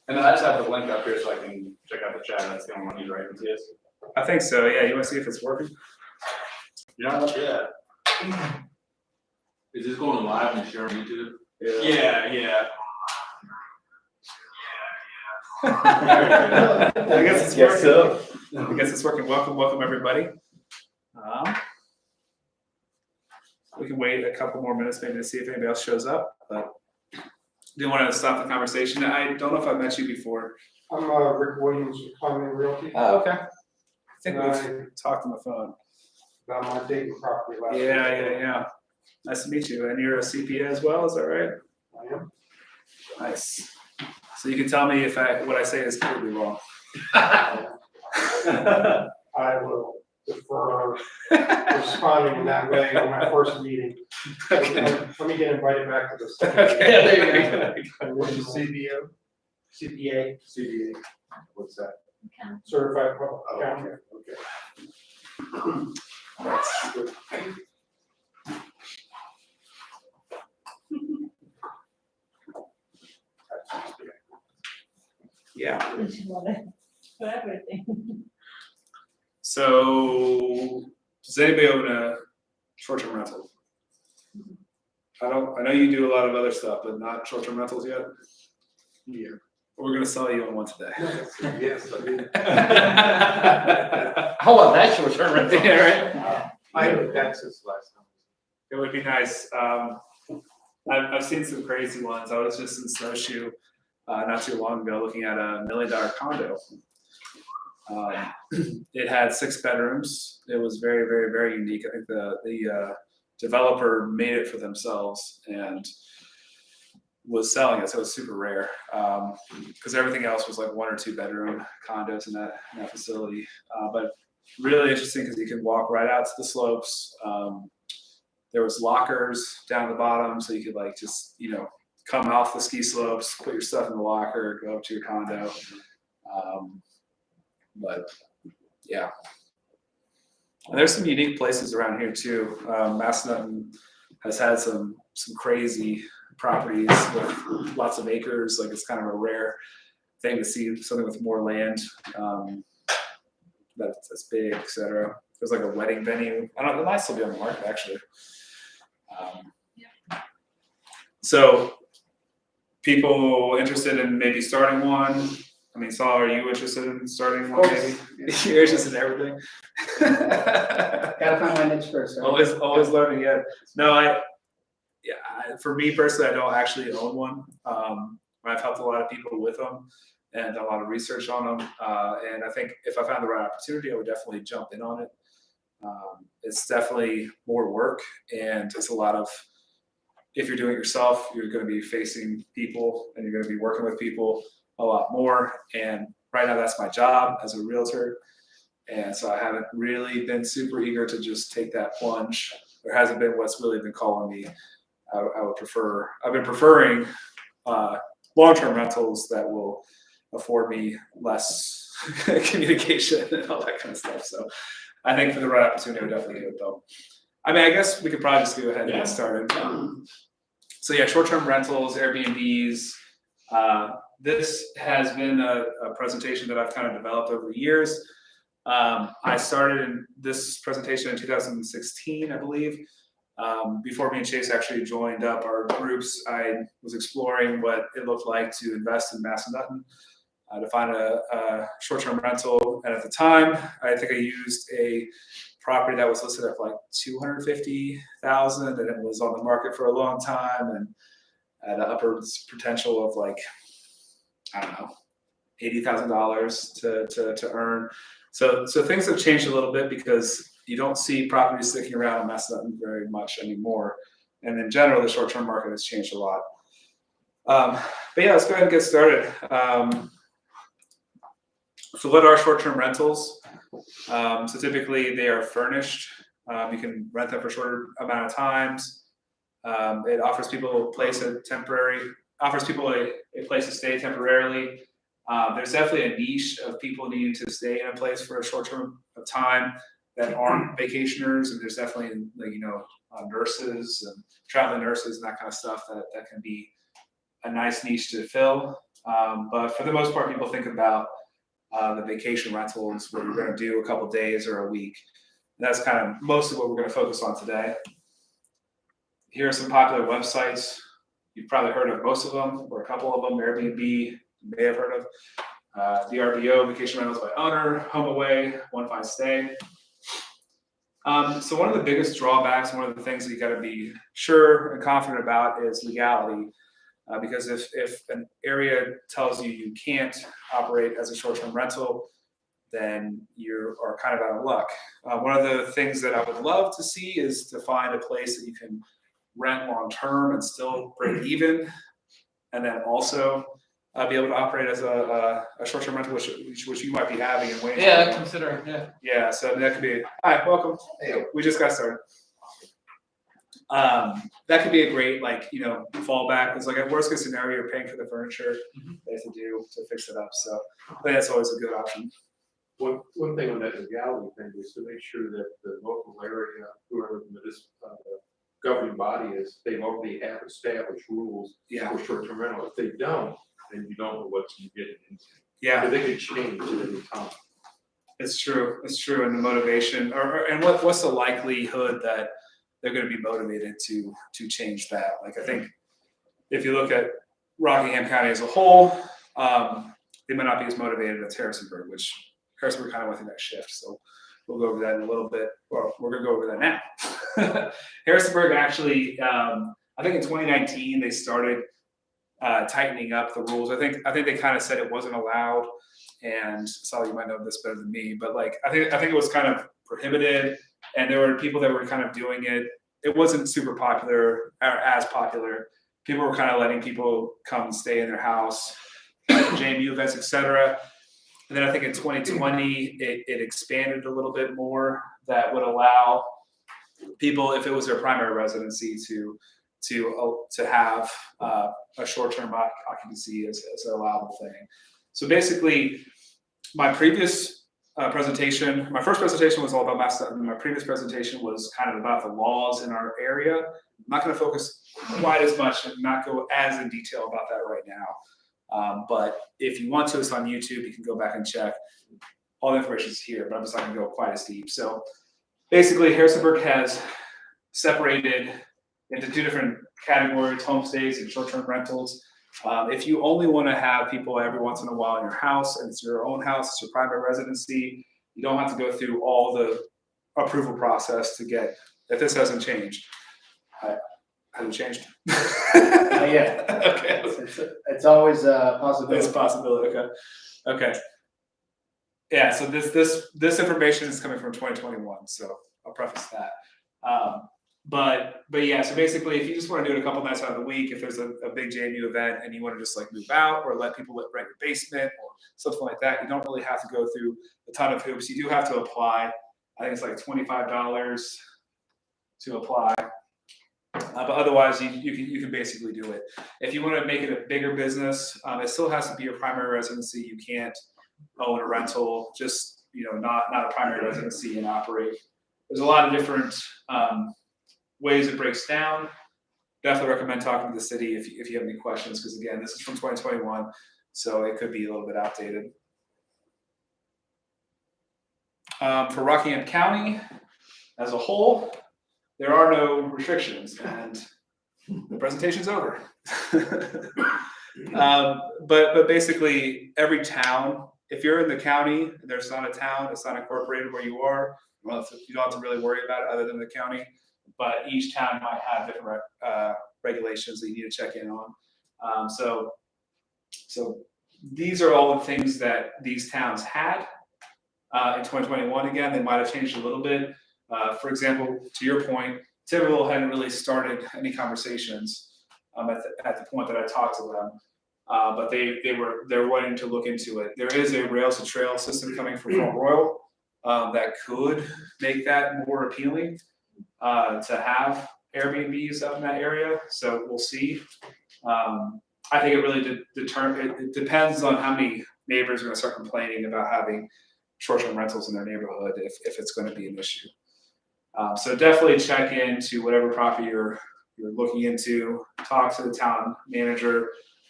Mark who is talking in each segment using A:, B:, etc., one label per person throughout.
A: And I just have the link up here so I can check out the chat. That's the only one you write, Mattias.
B: I think so. Yeah, you want to see if it's working?
A: You're not up yet.
C: Is this going live and sharing on YouTube?
A: Yeah.
B: I guess it's working.
A: So.
B: I guess it's working. Welcome everybody. We can wait a couple more minutes maybe to see if anybody else shows up, but do want to stop the conversation. I don't know if I've met you before.
D: I'm Rick Williams with Clymer Realty.
B: Oh, okay. I think we've talked on the phone.
D: About my Dayton property last week.
B: Yeah. Nice to meet you. And you're a CPA as well, is that right?
D: I am.
B: Nice. So you can tell me if what I say is completely wrong.
D: I will defer responding in that way on my first meeting. Let me get invited back to this.
B: Okay.
D: What is CBO? CPA?
A: CDA. What's that?
D: Certified Public Accountant.
A: Okay.
B: That's good. Yeah.
E: For everything.
B: So does anybody own a short-term rental? I know you do a lot of other stuff, but not short-term rentals yet?
A: Yeah.
B: We're gonna sell you on one today.
A: Yes, I did.
C: How about that short term rental?
B: Yeah, right?
A: I had Texas last time.
B: It would be nice. I've seen some crazy ones. I was just in Snowshoe not too long ago looking at a $1 million condo. It had 6 bedrooms. It was very, very, very unique. I think the developer made it for themselves and was selling it, so it was super rare. Because everything else was like 1 or 2 bedroom condos in that facility. But really interesting because you can walk right out to the slopes. There was lockers down the bottom, so you could like just come off the ski slopes, put your stuff in the locker, go up to your condo. But yeah, and there's some unique places around here too. Massanutten has had some crazy properties with lots of acres. Like it's kind of a rare thing to see something with more land that's big, etc. There's like a wedding venue. I don't know, it might still be on the market actually. So people interested in maybe starting one. I mean, Saul, are you interested in starting one? Maybe you're interested in everything.
F: Gotta find my niche first. Right?
B: Always learning. Yeah. No, for me personally, I don't actually own one. I've helped a lot of people with them and done a lot of research on them. And I think if I found the right opportunity, I would definitely jump in on it. It's definitely more work, and it's a lot of. If you're doing it yourself, you're going to be facing people, and you're going to be working with people a lot more. And right now, that's my job as a realtor. And so I haven't really been super eager to just take that plunge. There hasn't been what's really been calling me. I've been preferring long-term rentals that will afford me less communication and all that kind of stuff. So I think for the right opportunity, I would definitely do it though. I mean, I guess we could probably just go ahead and get started. So yeah, short-term rentals, Airbnbs. This has been a presentation that I've kind of developed over the years. I started in this presentation in 2016, I believe. Before me and Chase actually joined up our groups, I was exploring what it looked like to invest in Massanutten, to find a short-term rental. And at the time, I think I used a property that was listed at like $250,000, and it was on the market for a long time, and had an upwards potential of like, I don't know, $80,000 to earn. So things have changed a little bit because you don't see properties sticking around in Massanutten very much anymore. And in general, the short-term market has changed a lot. But yeah, let's go ahead and get started. So what are short-term rentals? So typically they are furnished. You can rent them for a shorter amount of times. It offers people a place to stay temporarily. There's definitely a niche of people needing to stay in a place for a short term of time that aren't vacationers, and there's definitely nurses and traveling nurses and that kind of stuff that can be a nice niche to fill. But for the most part, people think about the vacation rentals where you're going to do a couple days or a week. And that's kind of most of what we're going to focus on today. Here are some popular websites. You've probably heard of most of them, or a couple of them. Airbnb, you may have heard of. VRBO, Vacation Rentals by Owner, HomeAway, One Fine Stay. So one of the biggest drawbacks, one of the things that you got to be sure and confident about is legality. Because if an area tells you you can't operate as a short-term rental, then you are kind of out of luck. One of the things that I would love to see is to find a place that you can rent long-term and still break even, and then also be able to operate as a short-term rental, which you might be having in Wayne.
C: Yeah, consider, yeah.
B: Yeah, so that could be, hi, welcome. Hey, we just got started. That could be a great, fallback. It's like a worst case scenario, you're paying for the furniture they have to do to fix it up. So I think that's always a good option.
G: One thing on that legality thing is to make sure that the local area, whoever this governing body is, they already have established rules for short-term rental. If they don't, then you don't know what you get into.
B: Yeah.
G: But they could change at any time.
B: It's true. It's true. And the motivation, and what's the likelihood that they're going to be motivated to change that? Like, I think if you look at Rockingham County as a whole, they might not be as motivated as Harrisonburg, which Harrisonburg kind of went through that shift. So we'll go over that in a little bit. Well, we're going to go over that now. Harrisonburg actually, I think in 2019 they started tightening up the rules. I think they kind of said it wasn't allowed, and Sal, you might know this better than me, but I think it was kind of prohibited, and there were people that were kind of doing it. It wasn't super popular or as popular. People were kind of letting people come and stay in their house, JMU events, etc. And then I think in 2020 it expanded a little bit more that would allow people, if it was their primary residency, to have a short-term occupancy as an allowable thing. So basically, my previous presentation, my first presentation was all about Massachusetts. My previous presentation was kind of about the laws in our area. I'm not going to focus quite as much and not go as in detail about that right now. But if you want to, it's on YouTube. You can go back and check. All the information is here, but I'm just not going to go quite as deep. So basically, Harrisonburg has separated into two different categories: homestays and short-term rentals. If you only want to have people every once in a while in your house, and it's your own house, it's your private residency, you don't have to go through all the approval process to get, if this hasn't changed. Has it changed?
F: Yeah.
B: Okay.
F: It's always a possibility.
B: It's a possibility, okay. Yeah, so this information is coming from 2021, so I'll preface that. But yeah, so basically, if you just want to do it a couple nights out of the week, if there's a big JMU event and you want to just move out or let people rent your basement or something like that, you don't really have to go through a ton of hoops. You do have to apply. I think it's like $25 to apply. But otherwise, you can basically do it. If you want to make it a bigger business, it still has to be your primary residency. You can't own a rental, just not a primary residency and operate. There's a lot of different ways it breaks down. Definitely recommend talking to the city if you have any questions, because again, this is from 2021, so it could be a little bit outdated. For Rockingham County as a whole, there are no restrictions, and the presentation's over. But basically, every town, if you're in the county and there's not a town, it's not incorporated where you are, you don't have to really worry about it other than the county. But each town might have different regulations that you need to check in on. So these are all the things that these towns had in 2021. Again, they might have changed a little bit. For example, to your point, Tiverville hadn't really started any conversations at the point that I talked to them, but they're wanting to look into it. There is a rails to trail system coming from Front Royal that could make that more appealing to have Airbnbs up in that area. So we'll see. I think it really it depends on how many neighbors are going to start complaining about having short-term rentals in their neighborhood if it's going to be an issue. So definitely check into whatever property you're looking into. Talk to the town manager.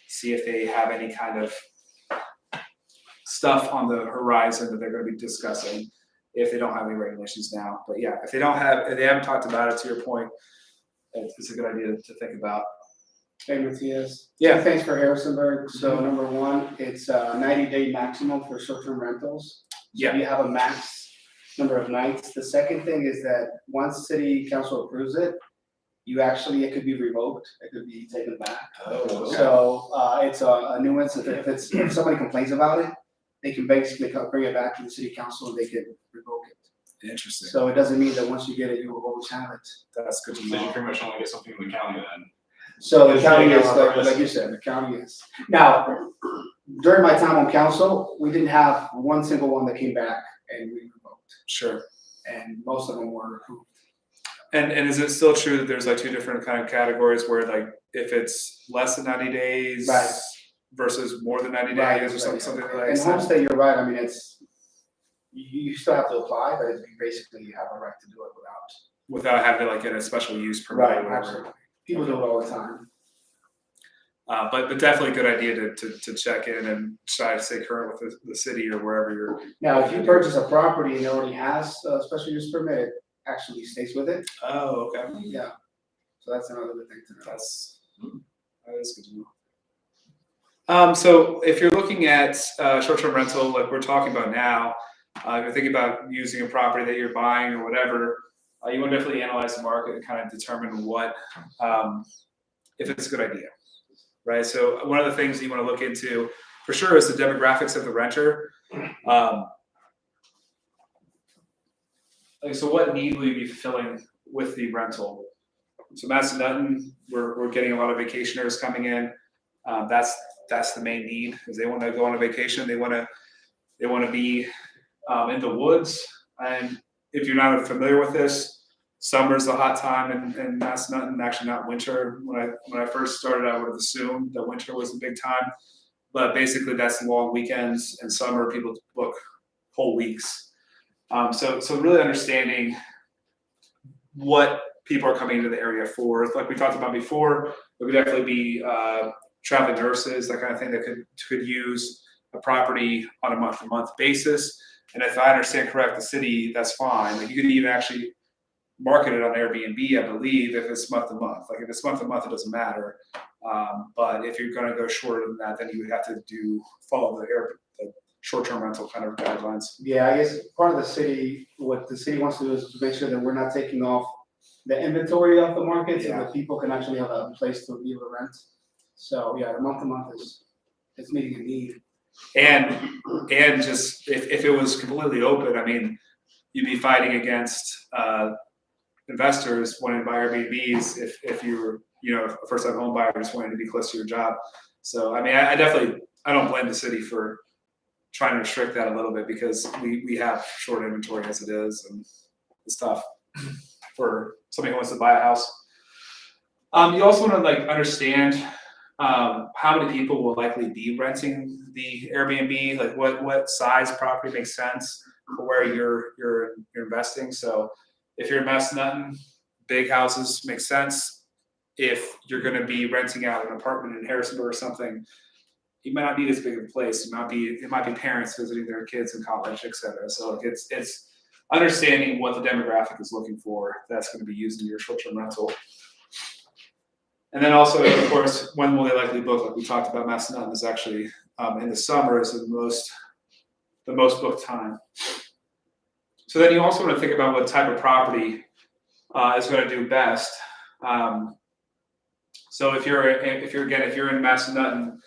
B: see if they have any kind of stuff on the horizon that they're going to be discussing if they don't have any regulations now. But yeah, if they haven't talked about it, to your point, it's a good idea to think about.
F: Hey, Mattias.
B: Yeah.
F: Thanks for Harrisonburg. So number one, it's a 90-day maximum for short-term rentals.
B: Yeah.
F: You have a max number of nights. The second thing is that once city council approves it, it could be revoked. It could be taken back.
B: Oh,
F: So it's a nuance. If somebody complains about it, they can basically bring it back to the city council and they can revoke it.
B: interesting.
F: So it doesn't mean that once you get it, you will always have it.
B: That's good to
A: So you
B: know.
A: pretty much only get something from the county then.
F: So the
D: Just
F: county
D: make
F: is,
D: it our
F: like you said, the county is. Now, during my time on council, we didn't have one single one that came back and we revoked.
B: Sure.
F: And most of them were approved.
B: And is it still true that there's like two different kind of categories where like if it's less than 90 days
F: Right.
B: versus more than 90
F: Right,
B: days or
F: right.
B: something like
F: And
B: that?
F: homestay, you're right. I mean, you still have to apply, but basically you have a right to do it
B: Without having to like get a special use permit or whatever.
F: Absolutely. People do it all the time.
B: But definitely a good idea to check in and try to stay current with the city or wherever you're.
F: Now, if you purchase a property and it already has a special use permit, it actually stays with it.
B: Oh, okay.
F: Yeah. So that's another good thing to know.
B: That is good to know. So if you're looking at short-term rental, like we're talking about now, if you're thinking about using a property that you're buying or whatever, you want to definitely analyze the market and kind of determine if it's a good idea, right? So one of the things you want to look into for sure is the demographics of the renter. So what need will you be fulfilling with the rental? So Massanutten, we're getting a lot of vacationers coming in. That's the main need, is they want to go on a vacation. They want to be in the woods. And if you're not familiar with this, summer's the hot time in Massanutten, actually not winter. When I first started, I would have assumed that winter was the big time, but basically that's the long weekends, and summer people book whole weeks. So really understanding what people are coming into the area for. Like we talked about before, there would definitely be traveling nurses, that kind of thing, that could use a property on a month-to-month basis. And if I understand correct, the city, that's fine. Like you could even actually market it on Airbnb, I believe, if it's month-to-month. Like if it's month-to-month, it doesn't matter. But if you're going to go shorter than that, then you would have to follow the short-term rental kind of guidelines.
F: Yeah, I guess part of what the city wants to do is to make sure that we're not taking off the inventory off the market, so that people can actually have a place to be able to rent. So yeah, the month to month is meeting a need.
B: And just if it was completely open, I mean, you'd be fighting against investors wanting to buy Airbnbs if you're a first-time home buyer just wanting to be close to your job. So I mean, I don't blame the city for trying to restrict that a little bit, because we have short inventory as it is, and it's tough for somebody who wants to buy a house. You also want to understand how many people will likely be renting the Airbnb, like what size property makes sense for where you're investing. So if you're in Massanutten, big houses make sense. If you're going to be renting out an apartment in Harrisonburg or something, you might not need as big of a place. It might be parents visiting their kids in college, et cetera. So it's understanding what the demographic is looking for that's going to be used in your short-term rental. And then also, of course, when will they likely book? Like we talked about, Massanutten is actually in the summer is the most booked time. So then you also want to think about what type of property is going to do best. So if you're in Massanutten,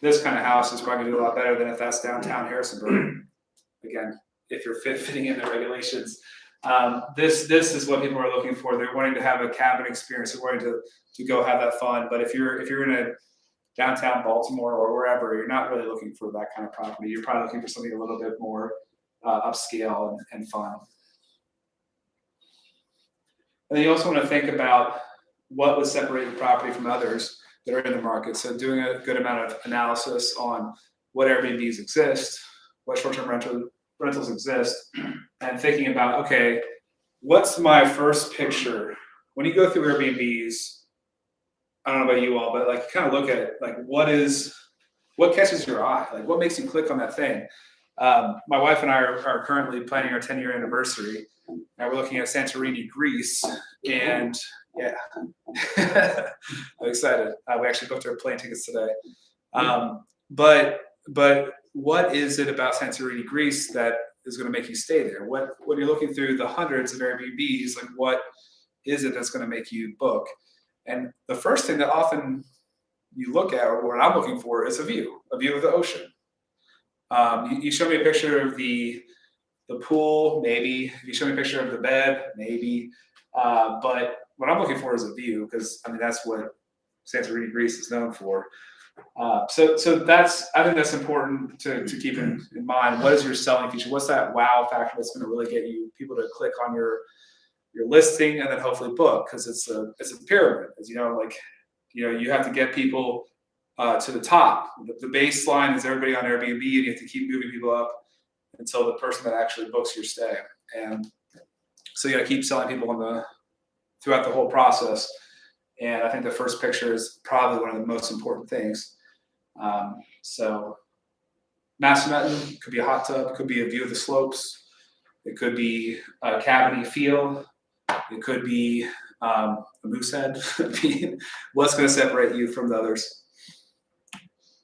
B: this kind of house is probably going to do a lot better than if that's downtown Harrisonburg. Again, if you're fitting in the regulations. This is what people are looking for. They're wanting to have a cabin experience. They're wanting to go have that fun. But if you're in a downtown Baltimore or wherever, you're not really looking for that kind of property. You're probably looking for something a little bit more upscale and fun. And then you also want to think about what would separate the property from others that are in the market. So doing a good amount of analysis on what Airbnbs exist, what short-term rentals exist, and thinking about, okay, what's my first picture? When you go through Airbnbs, I don't know about you all, but like kind of look at like what catches your eye, like what makes you click on that thing. My wife and I are currently planning our 10-year anniversary. Now we're looking at Santorini, Greece, and yeah, I'm excited. We actually booked our plane tickets today. But what is it about Santorini, Greece that is going to make you stay there? When you're looking through the hundreds of Airbnbs, like what is it that's going to make you book? And the first thing that often you look at, or what I'm looking for, is a view of the ocean. You show me a picture of the pool, maybe. If you show me a picture of the bed, maybe. But what I'm looking for is a view, because I mean that's what Santorini, Greece is known for. So I think that's important to keep in mind. What is your selling feature? What's that wow factor that's going to really get you people to click on your listing and then hopefully book? Because it's a pyramid, as you know. Like, you have to get people to the top. The baseline is everybody on Airbnb, and you have to keep moving people up until the person that actually books your stay. And so you got to keep selling people throughout the whole process. And I think the first picture is probably one of the most important things. So Massanutten could be a hot tub, could be a view of the slopes. It could be a cabiny feel. It could be a moose head. What's going to separate you from the others?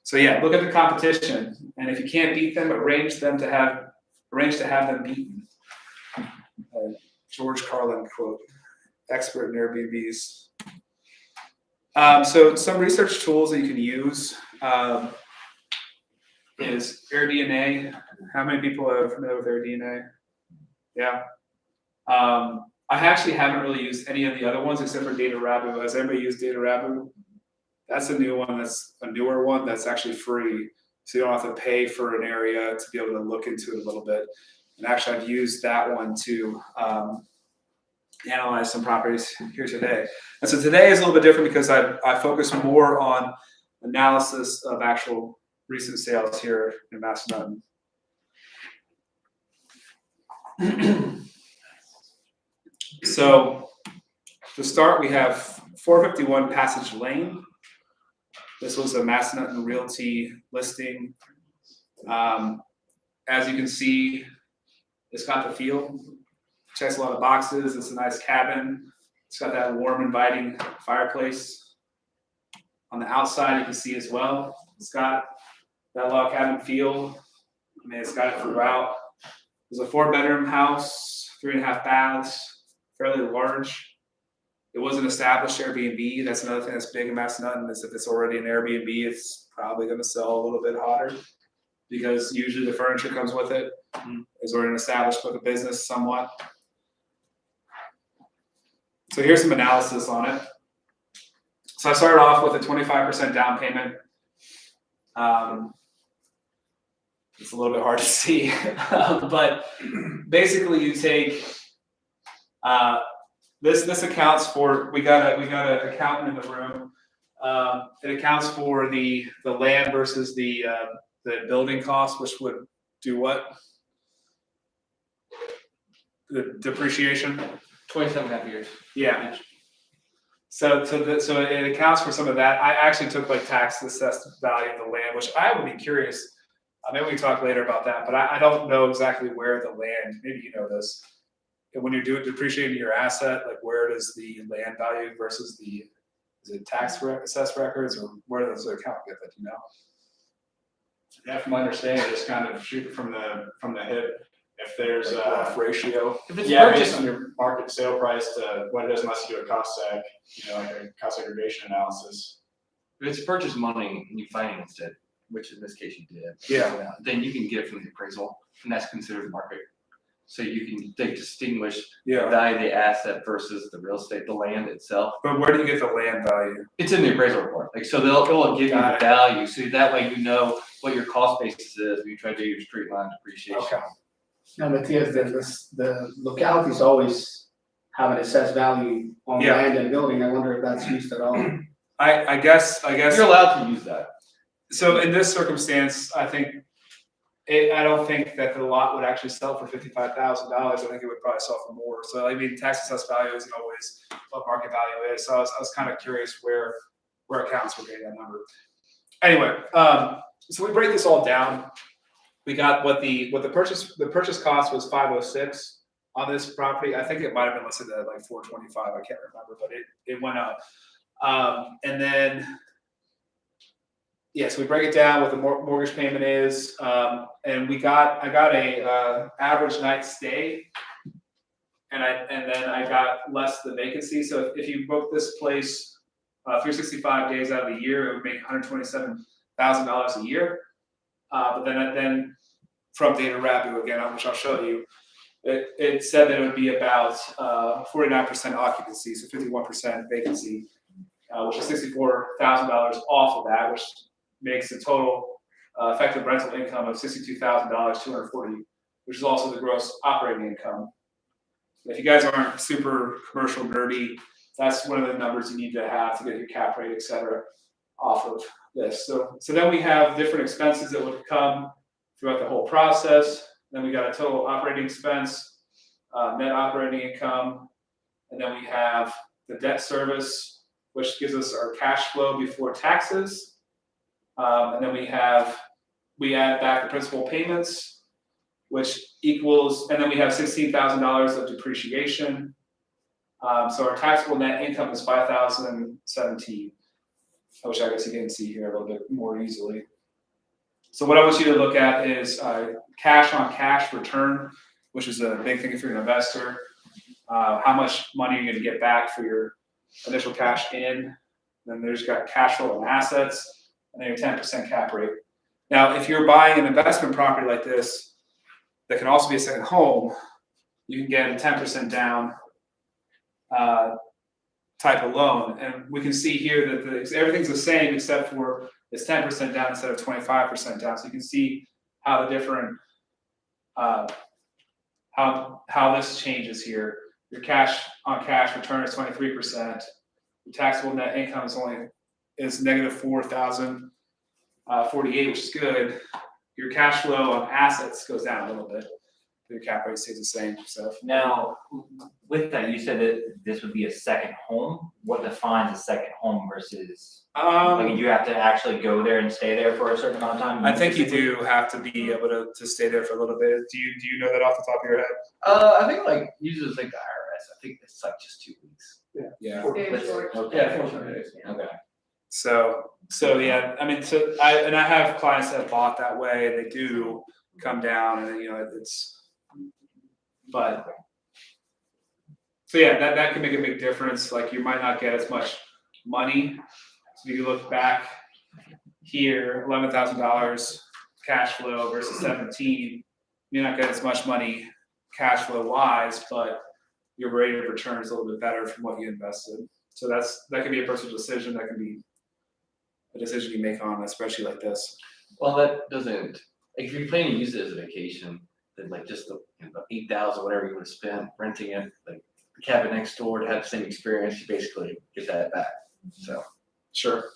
B: So yeah, look at the competition, and if you can't beat them, arrange to have them beaten. George Carlin quote, expert in Airbnbs. So some research tools that you can use is AirDNA. How many people are familiar with AirDNA? Yeah. I actually haven't really used any of the other ones except for DataRabu. Has anybody used DataRabu? That's a new one. That's a newer one that's actually free. So you don't have to pay for an area to be able to look into it a little bit. And actually, I've used that one to analyze some properties here today. And so today is a little bit different because I focus more on analysis of actual recent sales here in Massanutten. So to start, we have 451 Passage Lane. This was a Massanutten Realty listing. As you can see, it's got the feel. Checks a lot of boxes. It's a nice cabin. It's got that warm, inviting fireplace. On the outside, you can see as well. It's got that log cabin feel. I mean, it's got it throughout. There's a 4-bedroom house, 3.5 baths, fairly large. It was an established Airbnb. That's another thing that's big in Massanutten is if it's already an Airbnb, it's probably going to sell a little bit hotter because usually the furniture comes with it. It's already an established book of business somewhat. So here's some analysis on it. So I started off with a 25% down payment. It's a little bit hard to see, but basically you take this accounts for, we got an accountant in the room. It accounts for the land versus the building cost, which would do what? The depreciation.
C: 27.5 years.
B: Yeah. So it accounts for some of that. I actually took like tax assessed value of the land, which I would be curious. Maybe we can talk later about that, but I don't know exactly where the land. Maybe you know this. And when you're depreciating your asset, like where does the land value versus is it tax assessed records, or where does the account get that? You know?
A: Yeah, from my understanding, just kind of shoot from the hip. If there's
B: Like rough ratio.
C: If it's
A: based
C: purchased,
A: on your market sale price to what it is, unless you do a cost seg, like a cost segregation analysis.
C: if it's purchased money and you financed it, which in this case you did.
B: Yeah.
C: Then you can get it from the appraisal, and that's considered market. So they distinguish the
B: Yeah.
C: value of the asset versus the real estate, the land itself.
B: But where do you get the land value?
C: It's in the appraisal report. Like, so it'll give you
B: Got
C: the
B: it.
C: value. So that way you know what your cost basis is when you try to do your straight line depreciation.
B: Okay.
F: Now, Mattias, the localities always have an assessed value on
B: Yeah.
F: land and building. I wonder if that's used at all.
B: I guess.
C: You're allowed to use that.
B: So in this circumstance, I don't think that the lot would actually sell for $55,000. I think it would probably sell for more. So I mean, tax assessed value isn't always what market value is. So I was kind of curious where where accountants were getting that number. Anyway, so we break this all down. We got what the purchase cost was $506 on this property. I think it might have been listed at like $425. I can't remember, but it went up. And then, so we break it down what the mortgage payment is, and I got a average night stay, and then I got less the vacancy. So if you book this place 365 days out of the year, it would make $127,000 a year. But then from Data Rabu again, which I'll show you, it said that it would be about 49% occupancy, so 51% vacancy, which is $64,000 off of that, which makes the total effective rental income of $62,240, which is also the gross operating income. If you guys aren't super commercial nerdy, that's one of the numbers you need to have to get your cap rate, et cetera, off of this. So then we have different expenses that would come throughout the whole process. Then we got a total operating expense, net operating income, and then we have the debt service, which gives us our cash flow before taxes. And then we add back the principal payments, which equals, and then we have $16,000 of depreciation. So our taxable net income is $5,017, which I guess you can see here a little bit more easily. So what I want you to look at is cash on cash return, which is a big thing if you're an investor. How much money you're going to get back for your initial cash in. Then there's got cash flow and assets, and then your 10% cap rate. Now, if you're buying an investment property like this, that can also be a second home, you can get a 10% down type of loan. And we can see here that everything's the same except for it's 10% down instead of 25% down. So you can see how the different, how this changes here. Your cash on cash return is 23%. Your taxable net income is negative $4,048, which is good. Your cash flow on assets goes down a little bit. Your cap rate stays the same. So
H: Now, with that, you said that this would be a second home. What defines a second home versus, like, you have to actually go there and stay there for a certain amount of time?
B: I think you do have to be able to stay there for a little bit. Do you know that off the top of your head?
C: I think like usually it's like the IRS. I think it's like just 2 weeks.
B: Yeah.
E: Very short.
C: Okay. 4 days.
H: Okay.
B: So yeah, I mean, I have clients that have bought that way, and they do come down, and so yeah, that can make a big difference. Like you might not get as much money. So if you look back here, $11,000 cash flow versus 17, you may not get as much money cash flow wise, but your rate of return is a little bit better from what you invested. So that can be a personal decision. That can be a decision you make on, especially like this.
C: Well, that doesn't, like if you're planning to use it as a vacation, then like just the $8,000, whatever you would have spent renting it, like the cabin next door to have the same experience, you basically get that back. So.
B: Sure.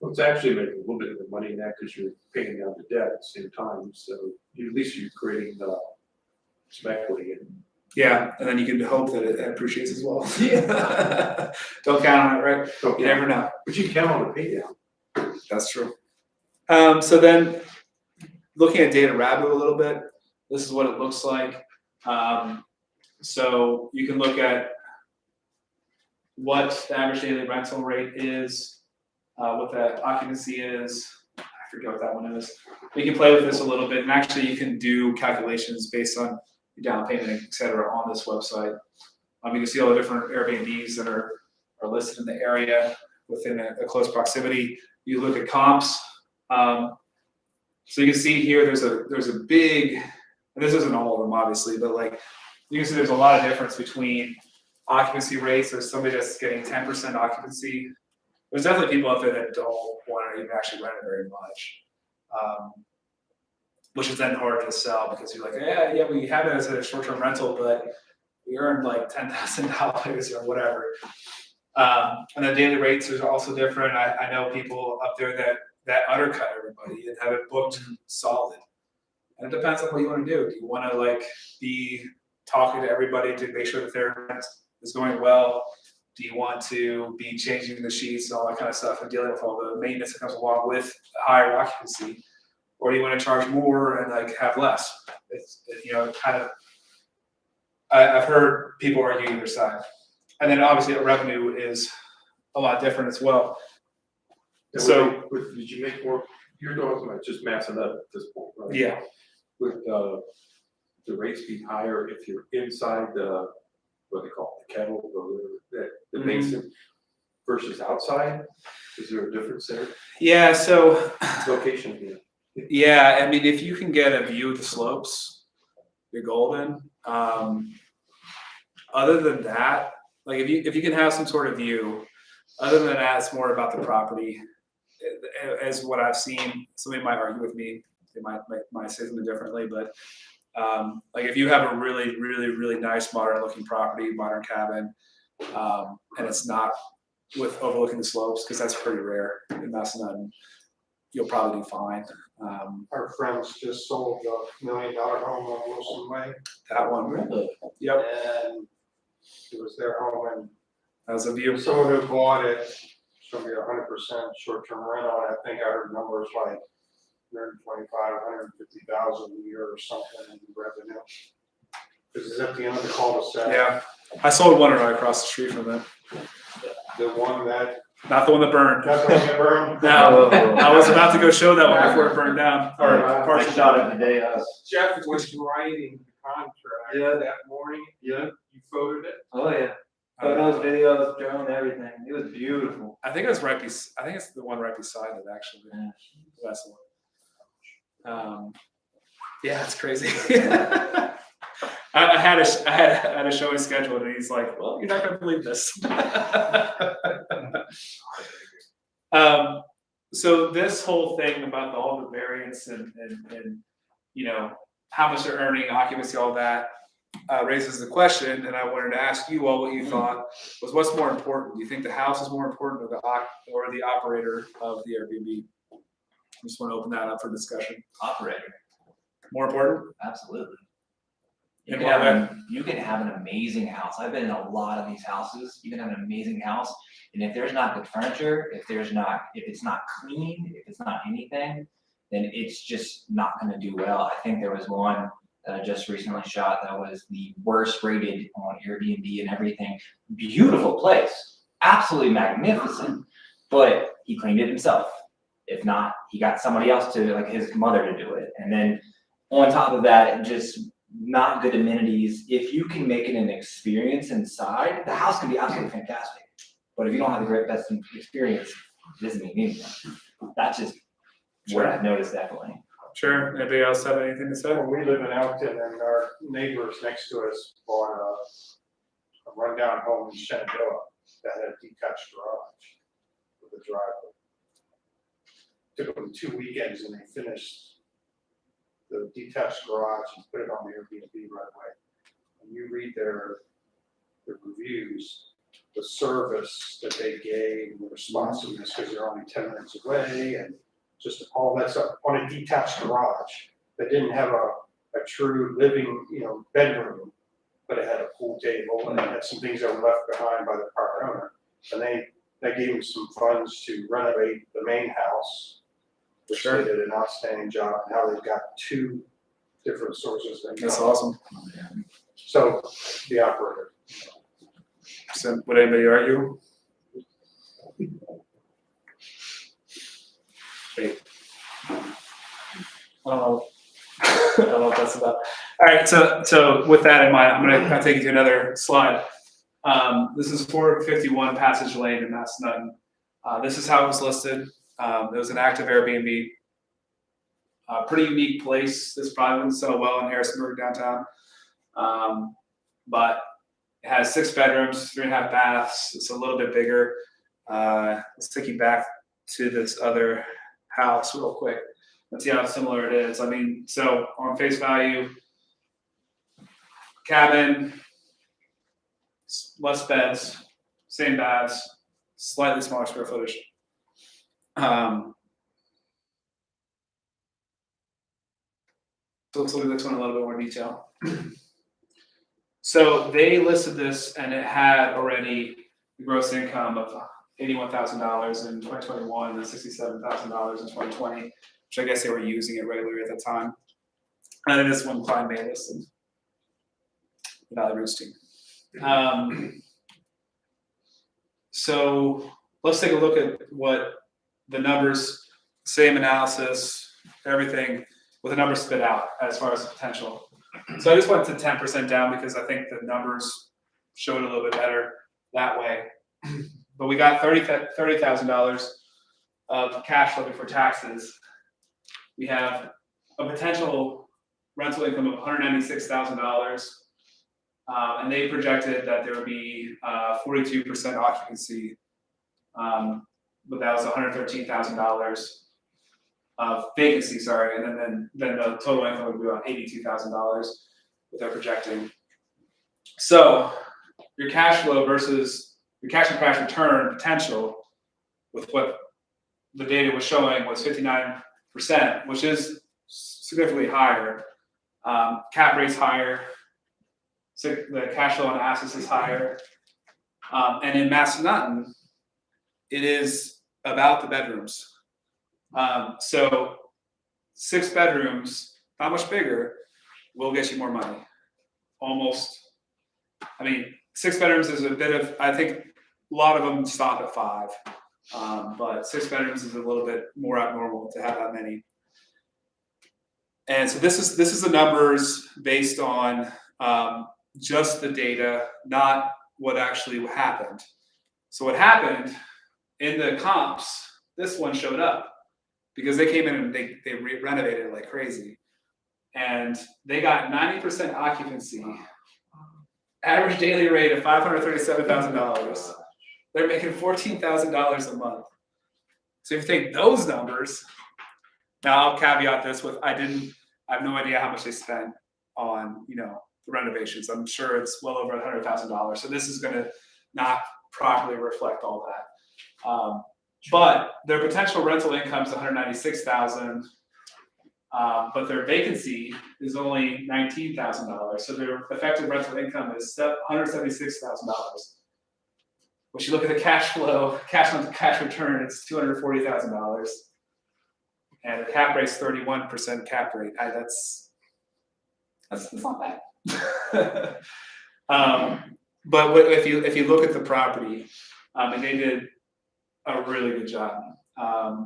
G: Well, it's actually making a little bit of the money in that because you're paying down the debt at the same time, so at least you're creating some equity in.
B: Yeah, and then you can hope that it appreciates as well. Yeah. Don't count on it, right? You never know.
G: But you can count on the pay down.
B: That's true. So then, looking at Data Rabu a little bit, this is what it looks like. So you can look at what the average daily rental rate is, what the occupancy is. I forget what that one is. You can play with this a little bit, and actually you can do calculations based on your down payment, et cetera, on this website. You can see all the different Airbnbs that are listed in the area within a close proximity. You look at comps. So you can see here there's a big, and this isn't all of them obviously, but like you can see there's a lot of difference between occupancy rates. There's somebody that's getting 10% occupancy. There's definitely people out there that don't want to even actually rent it very much, which is then hard to sell because you're like, yeah, we have it as a short-term rental, but we earned like $10,000 or whatever. And the daily rates are also different. I know people up there that undercut everybody and have it booked solid. And it depends on what you want to do. Do you want to like be talking to everybody to make sure that their rent is going well? Do you want to be changing the sheets and all that kind of stuff and dealing with all the maintenance that comes along with higher occupancy? Or do you want to charge more and like have less? It's, kind of, I've heard people argue either side. And then obviously revenue is a lot different as well. So,
G: Did you make more, you're talking about just massing up at this point, right?
B: yeah,
G: Would, the rates be higher if you're inside the, what they call it, the kettle, or the basin versus outside? Is there a difference there?
B: yeah, so,
G: Location, yeah.
B: yeah, I mean, if you can get a view of the slopes, you're golden. Other than that, like if you can have some sort of view, other than that, it's more about the property. As what I've seen, somebody might argue with me, they might say something differently, but like if you have a really, really, really nice modern looking property, modern cabin, and it's not with overlooking the slopes, because that's pretty rare in Massanutten, you'll probably do fine.
D: Our friends just sold a $1 million home on Wilson Way,
B: That one,
C: Really?
B: yep,
D: and it was their home, and
B: as a view.
D: someone who bought it, it's gonna be 100% short-term rent on it. I think I heard numbers like 125, 150,000 a year or something in revenue. This is at the end of the cul-de-sac.
B: Yeah, I sold one right across the street from it.
D: The one that,
B: Not the one that burned.
D: that's going to burn.
B: No, I was about to go show that one before it burned down, or
C: I
B: partially.
C: shot it the day
D: Jeff was writing the contract that morning.
C: Yeah.
D: You photoed it?
C: Oh, yeah. Photos, videos, drone, everything. It was beautiful.
B: I think it's I think it's the one right beside it, actually.
C: Yeah.
B: That's the one. Yeah, it's crazy. I had a showing scheduled, and he's like, "Well, you're not going to believe this." So this whole thing about all the variance and how much they're earning, occupancy, all that raises the question, and I wanted to ask you all what you thought was what's more important. Do you think the house is more important, or the operator of the Airbnb? I just want to open that up for discussion.
H: Operator,
B: More important?
H: absolutely.
B: In what way?
H: You can have an amazing house. I've been in a lot of these houses. You can have an amazing house, and if there's not good furniture, if it's not clean, if it's not anything, then it's just not going to do well. I think there was one that I just recently shot that was the worst rated on Airbnb and everything. Beautiful place, absolutely magnificent, but he cleaned it himself. If not, he got somebody else to, like his mother, to do it. And then on top of that, just not good amenities. If you can make it an experience inside, the house can be absolutely fantastic. But if you don't have the great best experience, it doesn't mean anything. That's just what I've noticed, definitely.
B: Sure. Anybody else have anything to say?
D: Well, we live in Elkton, and our neighbors next to us bought a rundown home in Shenandoah that had a detached garage with a driveway. Took them 2 weekends, and they finished the detached garage and put it on the Airbnb right away. And you read their reviews, the service that they gave, the responsiveness, because they're only 10 minutes away, and just all that stuff on a detached garage that didn't have a true living, bedroom, but it had a pool table and it had some things that were left behind by the prior owner. And they gave them some funds to renovate the main house, which
B: Sure.
D: they did an outstanding job. Now they've got 2 different sources. of
B: That's
D: income.
B: awesome.
D: So the operator.
B: So, would anybody argue? Wait. I don't know what that's about. All right, so with that in mind, I'm gonna kind of take you to another slide. This is 451 Passage Lane in Massanutten. This is how it was listed. It was an active Airbnb. Pretty unique place. This probably wouldn't sell well in Harrisonburg downtown. But it has 6 bedrooms, 3.5 baths. It's a little bit bigger. Let's take you back to this other house real quick. Let's see how similar it is. I mean, so on face value, cabin, less beds, same baths, slightly smaller square footage. So let's look at this one in a little bit more detail. So they listed this, and it had already the gross income of $81,000 in 2021 and $67,000 in 2020, which I guess they were using it regularly at the time. And it is one Klein made us and Valley Roosting. So let's take a look at what the numbers, same analysis, everything with the numbers spit out as far as the potential. So I just went to 10% down because I think the numbers showed a little bit better that way. But we got $30,000 of cash flow before taxes. We have a potential rental income of $196,000. And they projected that there would be 42% occupancy, but that was $113,000 of vacancy, sorry, and then the total income would be about $82,000 what they're projecting. So your cash flow versus your cash on cash return potential with what the data was showing was 59%, which is significantly higher. Cap rate's higher. So the cash flow on assets is higher. And in Massanutten, it is about the bedrooms. So 6 bedrooms, not much bigger, will get you more money. Almost, I mean, 6 bedrooms is a bit of, I think a lot of them stop at 5. But 6 bedrooms is a little bit more abnormal to have that many. And so this is the numbers based on just the data, not what actually happened. So what happened in the comps, this one showed up because they came in and they renovated it like crazy. And they got 90% occupancy, average daily rate of $537,000. They're making $14,000 a month. So if you take those numbers, now I'll caveat this with I have no idea how much they spent on, the renovations. I'm sure it's well over $100,000. So this is going to not properly reflect all that. But their potential rental income is $196,000, but their vacancy is only $19,000. So their effective rental income is $176,000. When you look at the cash flow, cash on cash return, it's $240,000, and the cap rate's 31% cap rate. That's not bad. But if you look at the property, and they did a really good job.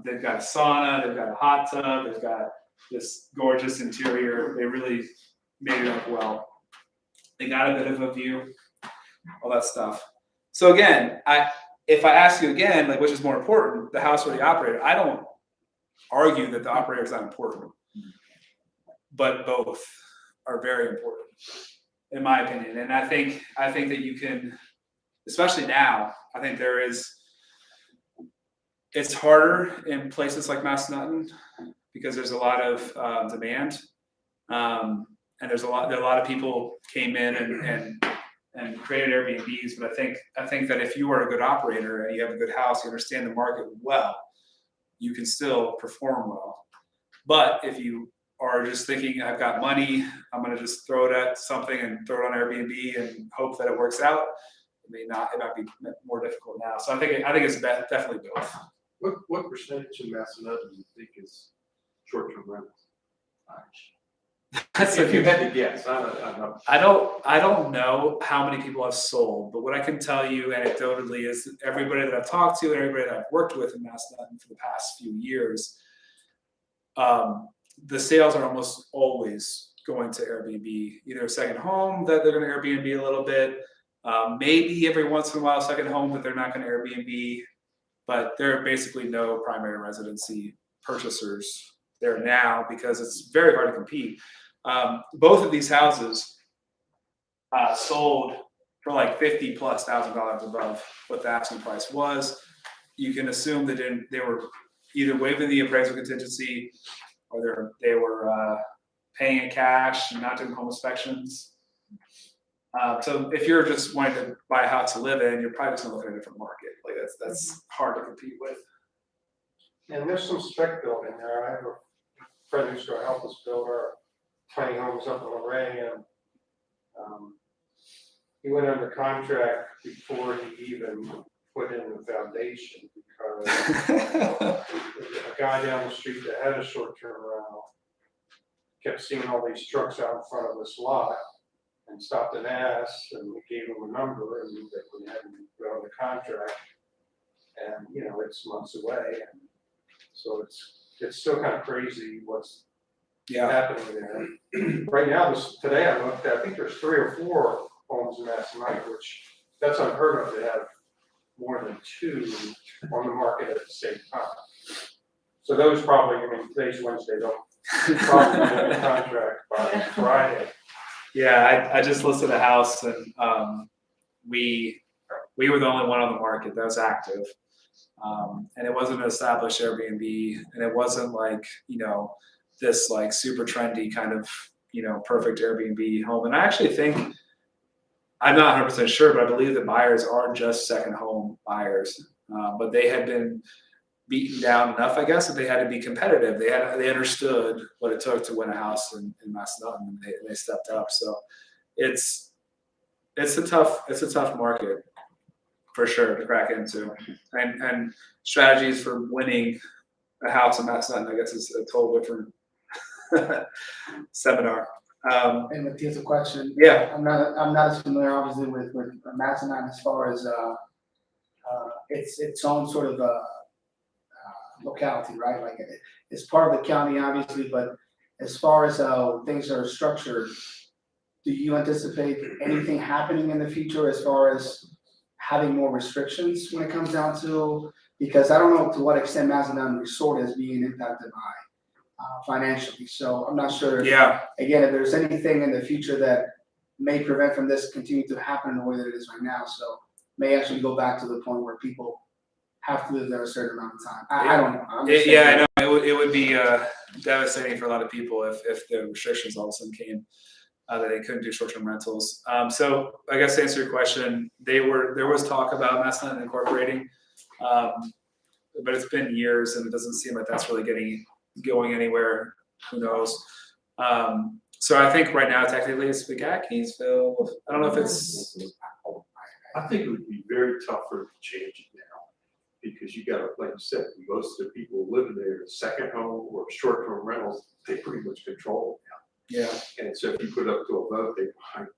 B: They've got a sauna, they've got a hot tub, they've got this gorgeous interior. They really made it up well. They got a bit of a view, all that stuff. So again, if I ask you again, like which is more important, the house or the operator, I don't argue that the operator is not important, but both are very important, in my opinion. And I think that you can, especially now, I think it's harder in places like Massanutten because there's a lot of demand, and there's a lot of people came in and created Airbnbs. But I think that if you are a good operator and you have a good house, you understand the market well, you can still perform well. But if you are just thinking, I've got money, I'm going to just throw it at something and throw it on Airbnb and hope that it works out, it might be more difficult now. So I think it's definitely both.
G: What percentage of Massanutten do you think is short-term rentals? If you had to guess,
B: I don't know how many people have sold, but what I can tell you anecdotally is everybody that I've talked to and everybody that I've worked with in Massanutten for the past few years, the sales are almost always going to Airbnb, either a second home that they're going to Airbnb a little bit, maybe every once in a while a second home that they're not going to Airbnb, but there are basically no primary residency purchasers there now because it's very hard to compete. Both of these houses sold for like $50,000+ above what the asking price was. You can assume that they were either waiving the appraisal contingency or they were paying in cash and not doing home inspections. So if you're just wanting to buy a house to live in, you're probably just gonna look at a different market. Like that's hard to compete with.
D: And there's some spec building there. I have a friend who's gonna help us build our tiny homes up in Lorraine, and he went under contract before he even put in the foundation because a guy down the street that had a short-term rental kept seeing all these trucks out in front of this lot and stopped and asked, and we gave him a number, and that we had him go under contract. And, you know, it's months away, and so it's still kind of crazy what's happening there. Right now, today I looked, I think there's 3 or 4 homes in Massanutten, which that's unheard of to have more than 2 on the market at the same time. So those probably, I mean, today's Wednesday, they'll probably be under contract by Friday.
B: Yeah, I just listed a house and we were the only one on the market that was active. And it wasn't an established Airbnb, and it wasn't like, you know, this like super trendy kind of, you know, perfect Airbnb home. And I actually think, I'm not 100% sure, but I believe that buyers are just second home buyers. But they had been beaten down enough, I guess, that they had to be competitive. They understood what it took to win a house in Massanutten, and they stepped up. So it's a tough market for sure to crack into. And strategies for winning a house in Massanutten, I guess, is a total different seminar.
F: And Mattias, a question.
B: Yeah.
F: I'm not as familiar, obviously, with Massanutten as far as its own sort of locality, right? Like it's part of the county, obviously, but as far as how things are structured, do you anticipate anything happening in the future as far as having more restrictions when it comes down to? Because I don't know to what extent Massanutten Resort is being impacted by financially. So I'm not sure.
B: Yeah.
F: Again, if there's anything in the future that may prevent from this continuing to happen in the way that it is right now, so may actually go back to the point where people have to live there a certain amount of time. I don't know.
B: I know it would be devastating for a lot of people if the restrictions all of a sudden came that they couldn't do short-term rentals. So I guess to answer your question, there was talk about Massanutten incorporating, but it's been years and it doesn't seem like that's really going anywhere. Who knows? So I think right now technically it's McGackey'sville. I don't know if it's.
G: I think it would be very tough for it to change it now, because you got, like you said, most of the people living there, second home or short-term rentals, they pretty much control it now.
B: Yeah.
G: And so if you put it up to a vote, they might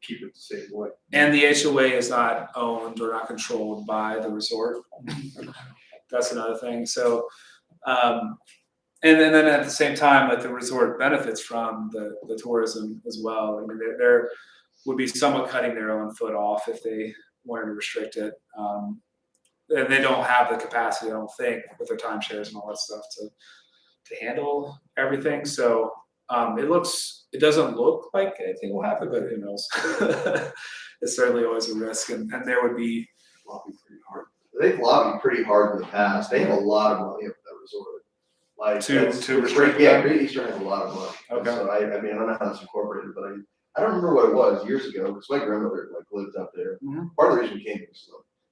G: keep it the same way.
B: And the HOA is not owned or not controlled by the resort. That's another thing. So, and then at the same time, like the resort benefits from the tourism as well. I mean, there would be somewhat cutting their own foot off if they wanted to restrict it. And they don't have the capacity, I don't think, with their timeshares and all that stuff to handle everything. So it doesn't look like anything will happen, but who knows? It's certainly always a risk, and there would be
G: Lobby pretty hard.
I: They've lobbied pretty hard in the past. They have a lot of money up at that resort. Like
B: to restrict
I: yeah,
B: them?
I: Great Eastern has a lot of money.
B: Okay.
I: So I mean, I don't know how it's incorporated, but I don't remember what it was years ago, because my grandmother like lived up there.
B: Mm-hmm.
I: Part of the reason we came was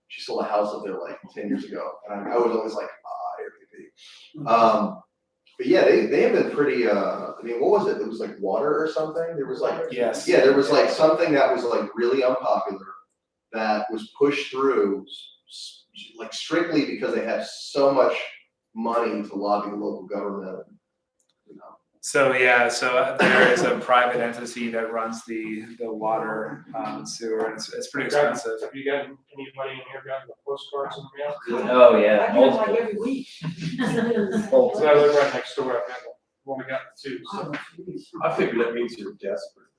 I: she sold a house up there like 10 years ago, and I was always like, Airbnb. But yeah, they have been pretty. I mean, what was it? It was like water or something. There was like
B: yes.
I: Yeah, there was like something that was like really unpopular that was pushed through, like strictly because they had so much money to lobby the local government. You know.
B: So yeah, there is a private entity that runs the water sewer, and it's pretty expensive.
D: Have you got anybody in here gotten the postcards in the mail?
H: Oh,
E: I
H: yeah.
E: get one like every week.
D: So I live right next door. I've got only got 2. So.
G: I figure that means you're desperate.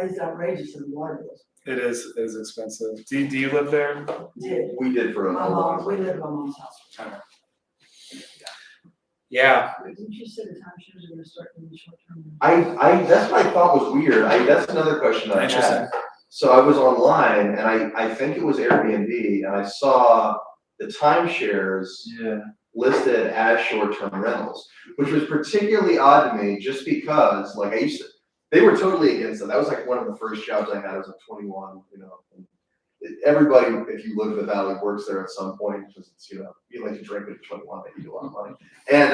E: It's outrageous in the water bills.
B: It is expensive. Do you live there?
E: Did.
I: We did for a
E: My
I: long
E: mom, we live at my mom's house.
B: Yeah.
E: Didn't you say the timeshares are gonna start in the short term?
I: I that's what I thought was weird. That's another question that I
B: Interesting.
I: had. So I was online and I think it was Airbnb, and I saw the timeshares listed as short-term rentals, which was particularly odd to me just because like they were totally against it. That was like one of the first jobs I had. I was like 21, you know. Everybody, if you live in the valley, works there at some point because it's, you know, you like to drink at 21, they need a lot of money. And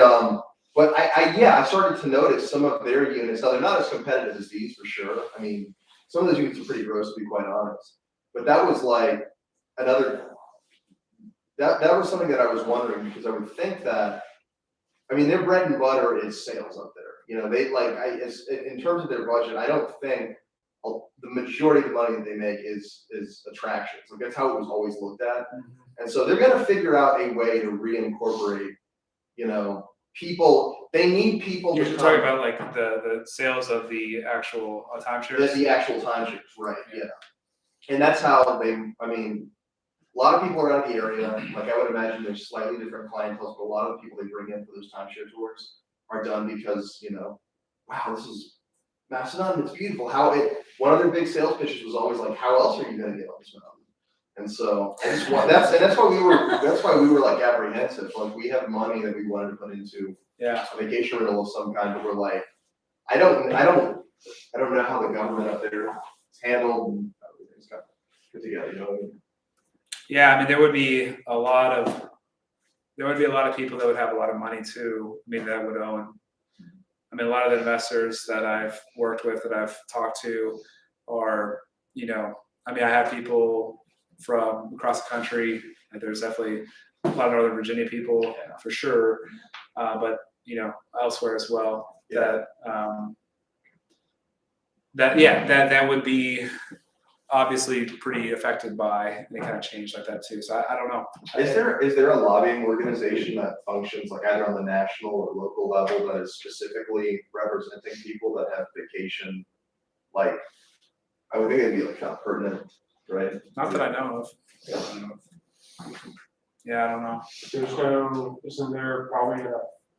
I: But I started to notice some of their units, now they're not as competitive as these for sure. I mean, some of those units are pretty gross, to be quite honest. But that was like another, that was something that I was wondering, because I would think that, I mean, their bread and butter is sales up there. You know, they like, in terms of their budget, I don't think the majority of the money that they make is attractions. Like that's how it was always looked at. And so they're gonna figure out a way to reincorporate, you know, people, they need people
B: You're
I: to
B: talking
I: come.
B: about like the sales of the actual timeshares?
I: The actual timeshares, right, yeah. And that's how they, I mean, a lot of people around the area, like I would imagine there's slightly different clientele, but a lot of the people they bring in for those timeshare tours are done because, you know, wow, this is Macedon, it's beautiful. One of their big sales pitches was always like, how else are you gonna get on this mountain? And so, that's why we were like apprehensive, like we have money that we wanted to put into
B: Yeah.
I: a vacation rental of some kind, but we're like, I don't know how the government up there is handled and how everything's got put together, you know what I mean?
B: Yeah, I mean, there would be a lot of people that would have a lot of money too. I mean, that would own. I mean, a lot of the investors that I've worked with, that I've talked to are, you know, I mean, I have people from across the country, and there's definitely a lot of Northern Virginia people for sure, but, you know, elsewhere as well, that would be obviously pretty affected by any kind of change like that too. So I don't know.
I: Is there a lobbying organization that functions like either on the national or local level that is specifically representing people that have vacation? Like, I would think it'd be like kind of pertinent, right?
B: Not that I know of. Yeah, I don't know.
D: Isn't there probably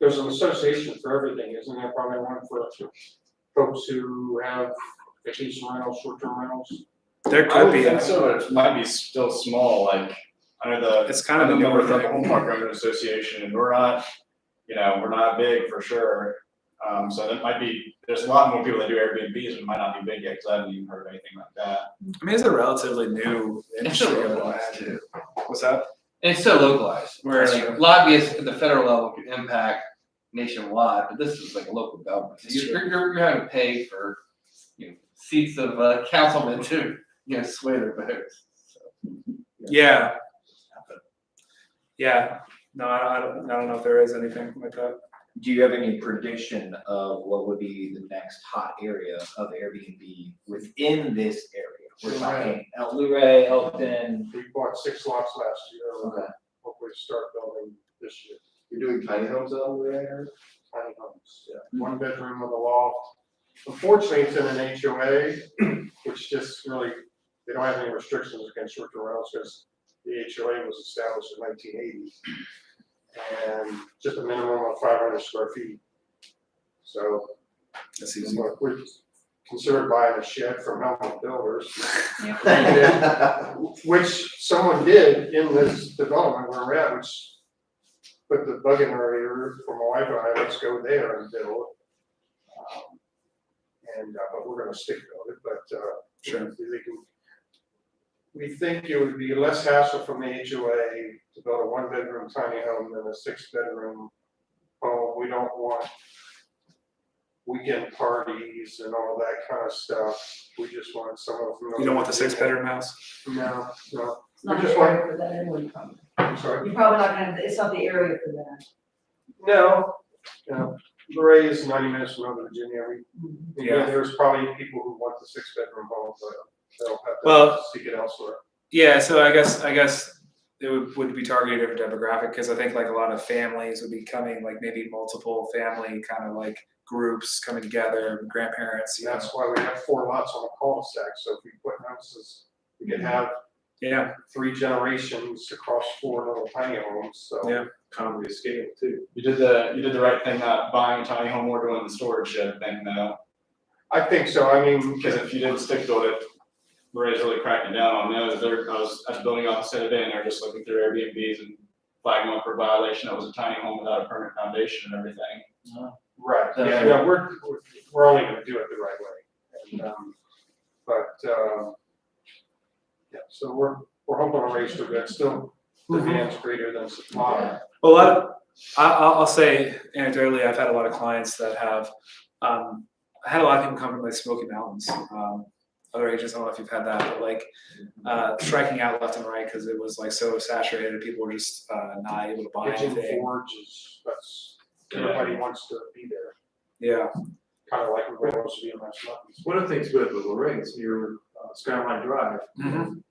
D: there's an association for everything, isn't there probably one for folks who have vacation rentals, short-term rentals?
B: There
A: I
B: could
A: would
B: be.
A: think so, but it might be still small, like, under the.
B: It's kind of a
A: I'm
B: newer
A: member of the
B: thing.
A: Home Park Owners Association, and we're not, you know, we're not big for sure. So that might be, there's a lot more people that do Airbnbs, but it might not be big yet, because I haven't even heard of anything like that.
B: I mean, it's a relatively new industry.
C: so
B: I would
C: localized,
B: imagine. What's that?
C: And it's so localized, where
B: That's
C: like
B: true.
C: lobbyists at the federal level could impact nationwide, but this is like a local government. So
B: That's
C: you're having to pay for, you know, seats of councilmen to, you know, sway their votes. So,
B: Yeah. Yeah. No, I don't know if there is anything like that.
H: Do you have any prediction of what would be the next hot area of Airbnb within this area? We're talking El Luray, Elkton.
D: We bought 6 lots last year.
H: Okay.
D: Hopefully start building this year.
I: You're doing tiny homes out there?
D: Tiny homes, yeah. 1 bedroom with a loft. Unfortunately, it's in an HOA, which just really, they don't have any restrictions against short-term rentals because the HOA was established in 1980. And just a minimum of 500 square feet. So,
B: That's easy.
D: we're considered buying a shed from Helmut Builders, which someone did in this development where we're at, which put the bug in our ear for my wife and I, let's go there and build. But we're gonna stick build it, but,
B: Sure.
D: we think it would be less hassle from the HOA to build a 1-bedroom tiny home than a 6-bedroom home. We don't want weekend parties and all that kind of stuff. We just want someone from.
B: You don't want the 6-bedroom house?
D: No.
E: It's
D: We
E: not
D: just
E: the
D: want,
E: area for that anyway, probably.
D: I'm sorry.
E: You're probably not gonna, it's not the area for that.
D: No, Luray is 90 minutes from Northern Virginia.
B: Yeah.
D: There's probably people who want the 6-bedroom home, but they'll have
B: Well-
D: to seek it elsewhere.
B: Yeah, so I guess it would be targeted a different demographic, because I think like a lot of families would be coming, like maybe multiple family kind of like groups coming together, grandparents, you know.
D: That's why we have 4 lots on a cul-de-sac, so if we put houses, we can have
B: Yeah,
D: 3 generations across 4 little tiny homes, so.
B: Yeah.
G: Economy of scale too.
A: You did the right thing, not buying a tiny home or doing the storage shed thing, though.
D: I think so, I mean,
A: Because if you didn't stick to it, Lorraine's really cracking down on those. I was at the building office the other day, and they're just looking through Airbnbs and flagging one for violation. That was a tiny home without a permanent foundation and everything.
D: right,
C: So-
D: yeah, we're only gonna do it the right way. And, yeah, so we're hoping to raise to that, still demand's greater than supply.
B: well, I'll say anecdotally, I've had a lot of clients that have, I had a lot of people come from like Smoky Mountains. Other agents, I don't know if you've had that, but like striking out left and right because it was like so saturated, people were just not able to buy
D: Pigeon
B: anything.
D: Forge that's, everybody wants to be there,
B: Yeah,
D: kind of like everybody wants to be in West Mountains.
G: One of the things with the Lorraine's near Skyline Drive,
B: Mhm.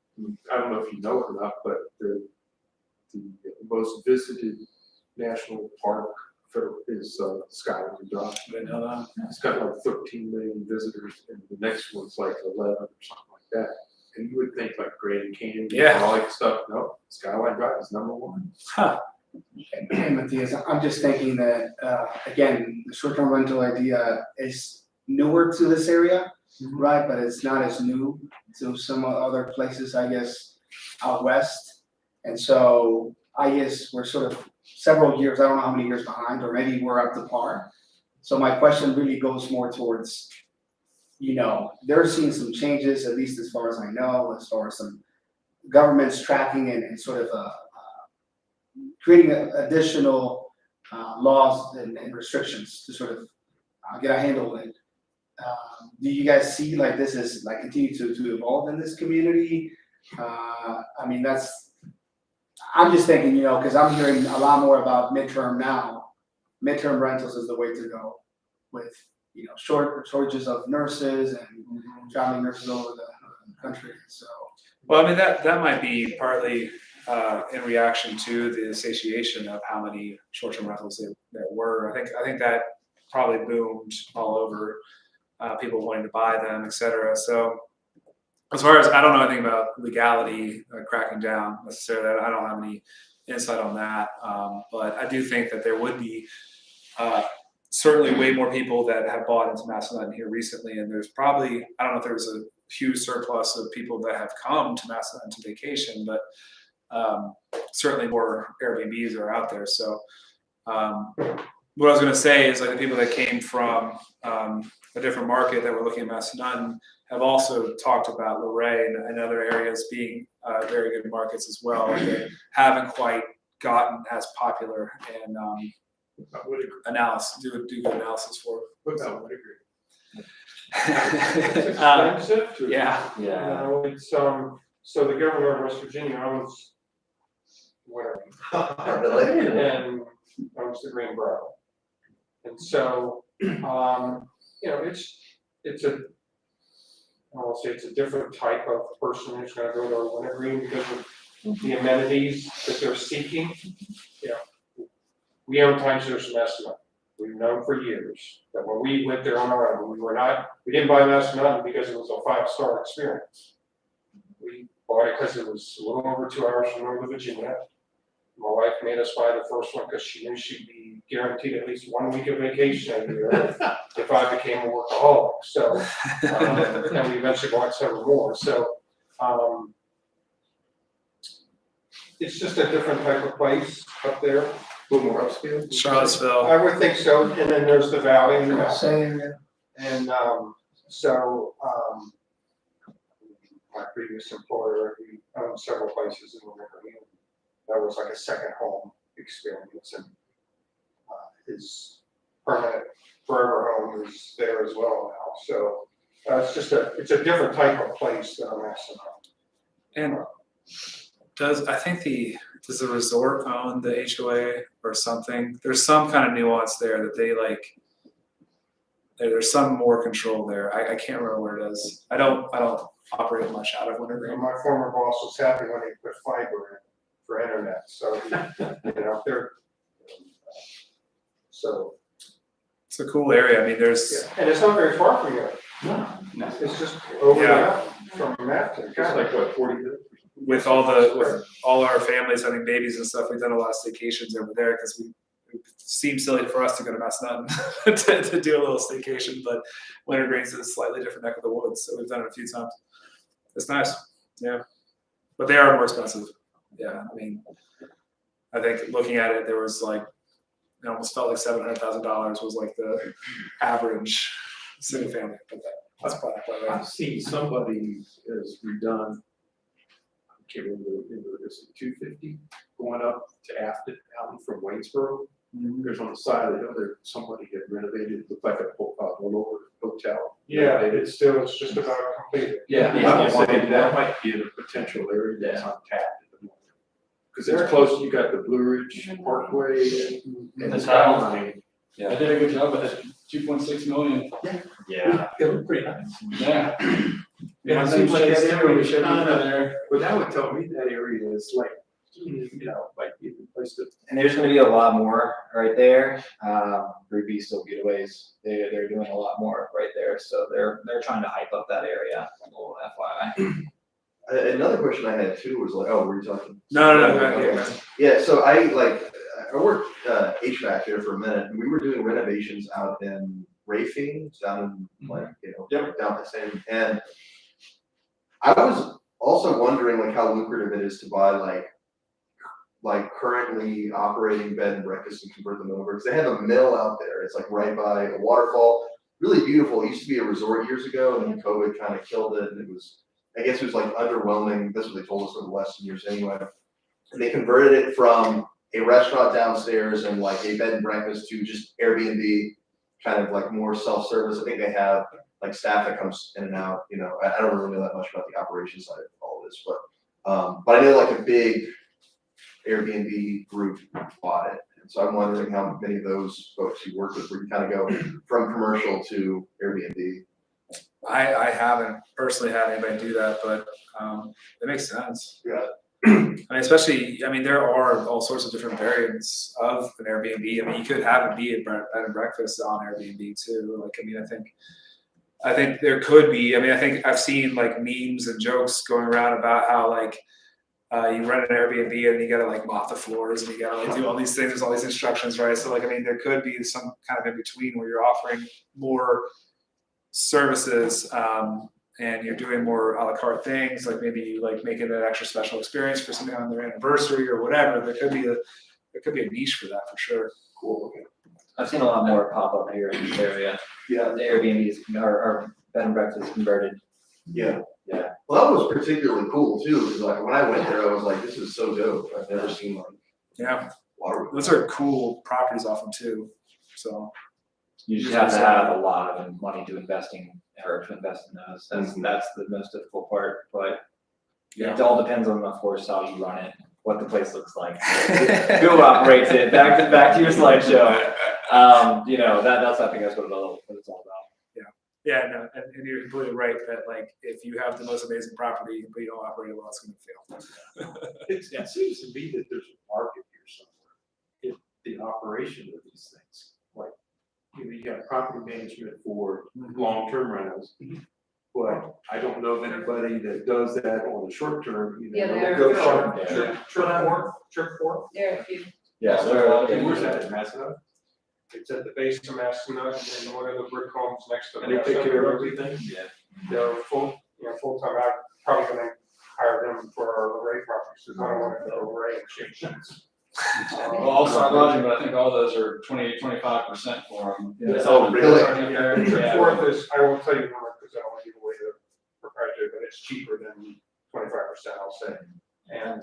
G: I don't know if you know it or not, but the most visited national park is Skyline Drive.
B: I didn't know that.
G: It's got like 13 million visitors, and the next one's like 11 or something like that. And you would think like Grand Canyon,
B: Yeah.
G: and all that stuff. No, Skyline Drive is number one.
B: Huh.
F: And Mattias, I'm just thinking that, again, the short-term rental idea is newer to this area, right? But it's not as new to some other places, I guess, out west. And so I guess we're sort of several years, I don't know how many years behind, or maybe we're up to par. So my question really goes more towards, they're seeing some changes, at least as far as I know, as far as some government's tracking and sort of creating additional laws and restrictions to sort of get a handle on it. Do you guys see like this is like continue to evolve in this community? I mean, I'm just thinking, because I'm hearing a lot more about midterm now. Midterm rentals is the way to go with, shortages of nurses and traveling nurses all over the country, so.
B: Well, I mean, that might be partly in reaction to the satiation of how many short-term rentals there were. I think that probably boomed all over, people wanting to buy them, et cetera. So as far as, I don't know anything about legality cracking down necessarily. I don't have any insight on that. But I do think that there would be certainly way more people that have bought into Macedon here recently. And there's probably, I don't know if there's a huge surplus of people that have come to Macedon to vacation, but certainly more Airbnbs are out there. So what I was going to say is like the people that came from a different market that were looking at Macedon have also talked about Lorraine and other areas being very good markets as well. That haven't quite gotten as popular and
G: I would agree.
B: do good analysis for.
G: I would agree.
D: It's expensive to.
B: Yeah.
D: Yeah. It's, so the governor of West Virginia owns whatever.
I: Really?
D: And owns the Greenboro. And so, it's a, I'll say it's a different type of person who's gonna go to a wintergreen because of the amenities that they're seeking. We own Timeshare Macedon. We've known for years that when we went there on our own, we didn't buy Macedon because it was a 5-star experience. We bought it because it was a little over 2 hours from Northern Virginia. My wife made us buy the first one because she knew she'd be guaranteed at least 1 week of vacation a year if I became a workaholic. So, and we eventually bought several more. So, it's just a different type of place up there.
G: A little more upscale.
B: Charlottesville.
D: I would think so. And then there's the valley and the mountain.
F: Same,
D: And my previous employer, he owned several places in Rockingham. That was like a second home experience, and his permanent forever home is there as well now. So it's a different type of place than I'm asking about.
B: And does the resort own the HOA or something? There's some kind of nuance there that they like. There's some more control there. I can't remember what it is. I don't operate much out of Wintergreen.
D: My former boss was happy when he put fiber in for internet. So they're so.
B: It's a cool area. I mean, there's.
D: Yeah. And it's not very far from here.
C: No.
D: It's just over
B: Yeah.
D: from Mapton.
G: It's like what, 40 minutes?
B: With all our families having babies and stuff, we've done a lot of staycations over there because it seems silly for us to go to Macedon to do a little staycation, but Wintergreen's is a slightly different neck of the woods, so we've done it a few times. It's nice, yeah, but they are more expensive. Yeah, I mean, I think looking at it, there was like it almost felt like $700,000 was like the average single family, but that's probably quite right.
G: I've seen somebody has redone, I can't remember, is it 250 going up to Afton, out from Waynesboro, There's on the side of the hill there, somebody had renovated, it looked like a over hotel.
D: Yeah, it's just about completed.
C: Yeah.
G: I would say that might be a potential area that's untapped at the moment. Because it's close, you got the Blue Ridge Parkway and the town line.
A: I did a good job with it, 2.6 million.
C: Yeah.
G: It looked pretty nice.
A: Yeah.
G: Yeah, it seems like that area is
A: Should be
G: kinda,
A: there.
G: but that would tell me that area is like, like even place to.
H: And there's gonna be a lot more right there. Groupies, still getaways, they're doing a lot more right there, so they're trying to hype up that area, a little FYI.
I: Another question I had too was like, oh, were you talking?
B: No.
I: Okay. Yeah, so I worked HVAC there for a minute, and we were doing renovations out in Rafine, down in like, down the same, and I was also wondering like how lucrative it is to buy like currently operating bed and breakfast and convert them over, because they have a mill out there. It's like right by a waterfall, really beautiful. It used to be a resort years ago, and then COVID kind of killed it, and I guess it was like underwhelming. That's what they told us over the last 10 years anyway. And they converted it from a restaurant downstairs and like a bed and breakfast to just Airbnb, kind of like more self-service. I think they have like staff that comes in and out, I don't really know that much about the operations side of all this, but I know like a big Airbnb group bought it. And so I'm wondering how many of those folks you work with where you kind of go from commercial to Airbnb.
B: I haven't personally had anybody do that, but it makes sense.
I: Yeah.
B: Especially, there are all sorts of different variants of an Airbnb. You could have it be a bed and breakfast on Airbnb too. I think there could be. I think I've seen like memes and jokes going around about how like you rent an Airbnb and you gotta like mop the floors and you gotta like do all these things. There's all these instructions, right? So there could be some kind of in between where you're offering more services and you're doing more a la carte things, like maybe you like making an extra special experience for something on their anniversary or whatever. There could be a niche for that for sure.
I: Cool. Okay.
H: I've seen a lot more pop up here in this area.
I: Yeah.
H: The Airbnbs are bed and breakfast converted.
I: Yeah. Yeah. Well, that was particularly cool too, because like when I went there, I was like, this is so dope. I've never seen water.
B: Those are cool properties off them too. So
H: you just have to have a lot of money to invest in those. That's the most difficult part, but it all depends on, of course, how you run it, what the place looks like, who operates it. Back to your slideshow. That's I think that's what it's all about.
B: Yeah, no, and you're completely right that like if you have the most amazing property but you don't operate it well, it's going to fail.
G: It seems to me that there's a market here somewhere in the operation of these things. Like, you got property management for long-term rentals, but I don't know of anybody that does that on the short term.
E: Yeah, there
G: Go
E: are.
G: Trip Fork.
E: There are a few.
C: Yeah,
G: Where's that, in Massena?
D: It's at the base of Massanutten and one of the brick homes next to.
G: And they take care of everything?
C: Yeah.
D: They're full-time. I'm probably gonna hire them for our Ray properties, because I don't want to go Ray and change things.
A: Well, I'll start lodging, but I think all those are 20-25% for them.
I: Yeah.
D: Oh,
I: really?
D: Trip Fourth is, I won't tell you the number because I don't want to give away the proprietary, but it's cheaper than 25%, I'll say. And